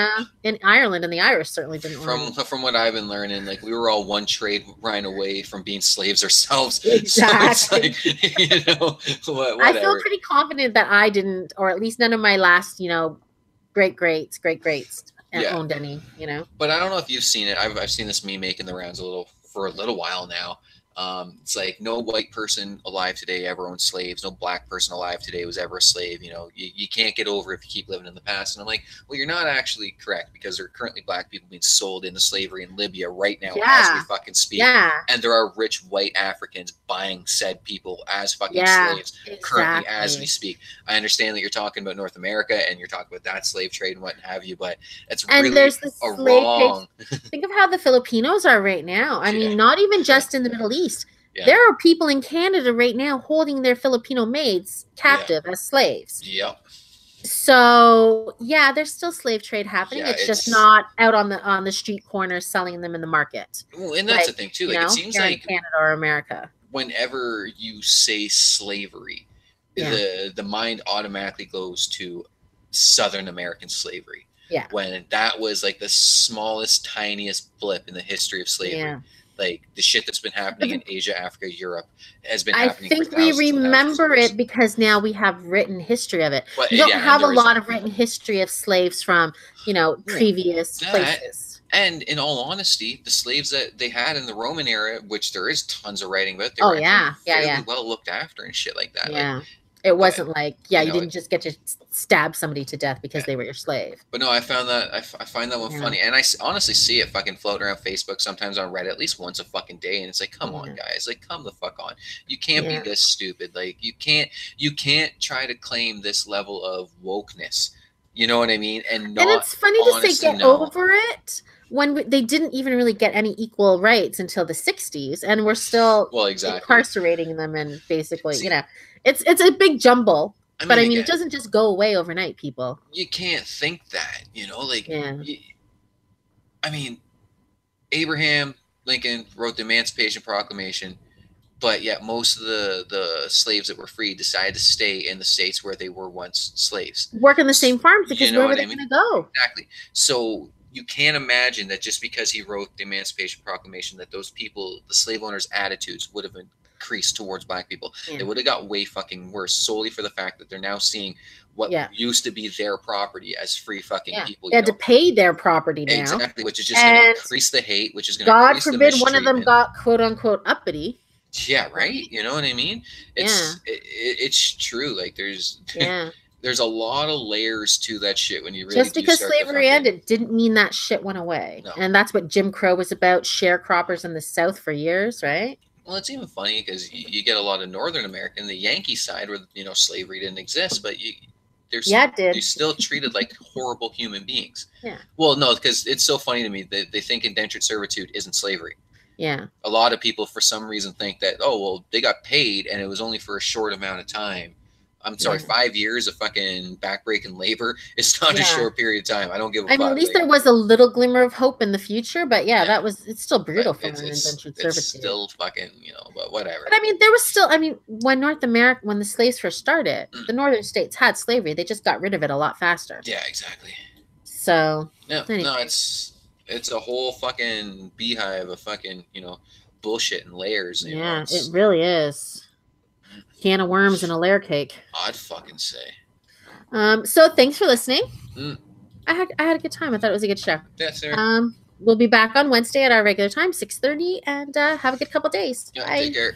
Ireland, and the Irish certainly didn't. From what I've been learning, like, we were all one trade line away from being slaves ourselves. Exactly. So it's like, you know, whatever. I feel pretty confident that I didn't, or at least none of my last, you know, great greats owned any, you know. But I don't know if you've seen it. I've seen this meme making the rounds for a little while now. It's like, no white person alive today ever owned slaves. No black person alive today was ever a slave. You know, you can't get over if you keep living in the past. And I'm like, well, you're not actually correct, because there are currently black people being sold into slavery in Libya right now as we fucking speak. Yeah. And there are rich white Africans buying said people as fucking slaves currently as we speak. I understand that you're talking about North America and you're talking about that slave trade and what have you, but it's really there's the a wrong. Think of how the Filipinos are right now. I mean, not even just in the Middle East. Yeah. There are people in Canada right now holding their Filipino maids captive as slaves. Yep. So yeah, there's still slave trade happening. Yeah, It's just not out on the street corners selling them in the market. Well, and that's the thing too. Like it seems here like in Canada or America. Whenever you say slavery, the mind automatically goes to Southern American slavery. Yeah. When that was like the smallest, tiniest blip in the history of slavery. Yeah. Like the shit that's been happening in Asia, Africa, Europe has been happening. I think we remember it because now we have written history of it. But, we don't have a lot of written history of slaves from, previous places. And in all honesty, the slaves that they had in the Roman era, which there is tons of writing about, they were fairly well looked after and shit like that. Yeah. It wasn't you didn't just get to stab somebody to death because they were your slave. But no, I found that I find that one funny, and I honestly see it fucking floating around Facebook sometimes on Reddit at least once a fucking day, and it's like, come on, guys, like come the fuck on. You can't be this stupid. Like you can't try to claim this level of wokeness. You know what I mean? And it's funny to say get over it when they didn't even really get any equal rights until the 60s, and we're still incarcerating them and basically, It's a big jumble, but it doesn't just go away overnight, people. You can't think that, Abraham Lincoln wrote the Emancipation Proclamation, but yet most of the slaves that were free decided to stay in the states where they were once slaves. Work in the same farms because where were they going to go? Exactly. So you can't imagine that just because he wrote the Emancipation Proclamation that those people, the slave owners' attitudes would have been increased towards black people. It would have got way fucking worse solely for the fact that they're now seeing what used to be their property as free fucking people. They had to pay their property now. Exactly, which is just going to increase the hate, which is going to God forbid one of them got quote unquote uppity. Yeah, right. You know what I mean? It's true. Like there's there's a lot of layers to that shit when you really just because slavery ended didn't mean that shit went away. No. And that's what Jim Crow was about, sharecroppers in the South for years, right? Well, it's even funny because you get a lot of Northern American, the Yankee side, where slavery didn't exist, but they're still treated like horrible human beings. Yeah. Well, no, because it's so funny to me that they think indentured servitude isn't slavery. Yeah. A lot of people, for some reason, think that they got paid and it was only for a short amount of time. I'm sorry, 5 years of fucking backbreaking labor. It's not a short period of time. I don't give a fuck. At least there was a little glimmer of hope in the future, but it's still brutal for indentured servitude. It's still fucking, but whatever. But there was still, when when the slaves first started, the northern states had slavery. They just got rid of it a lot faster. Yeah, exactly. So. No, it's a whole fucking beehive of fucking, bullshit and layers. It really is. Can of worms and a layer cake. I'd fucking say. So thanks for listening. I had a good time. I thought it was a good show. Yeah, sir. We'll be back on Wednesday at our regular time, 6:30, and have a good couple days. Yeah, take care.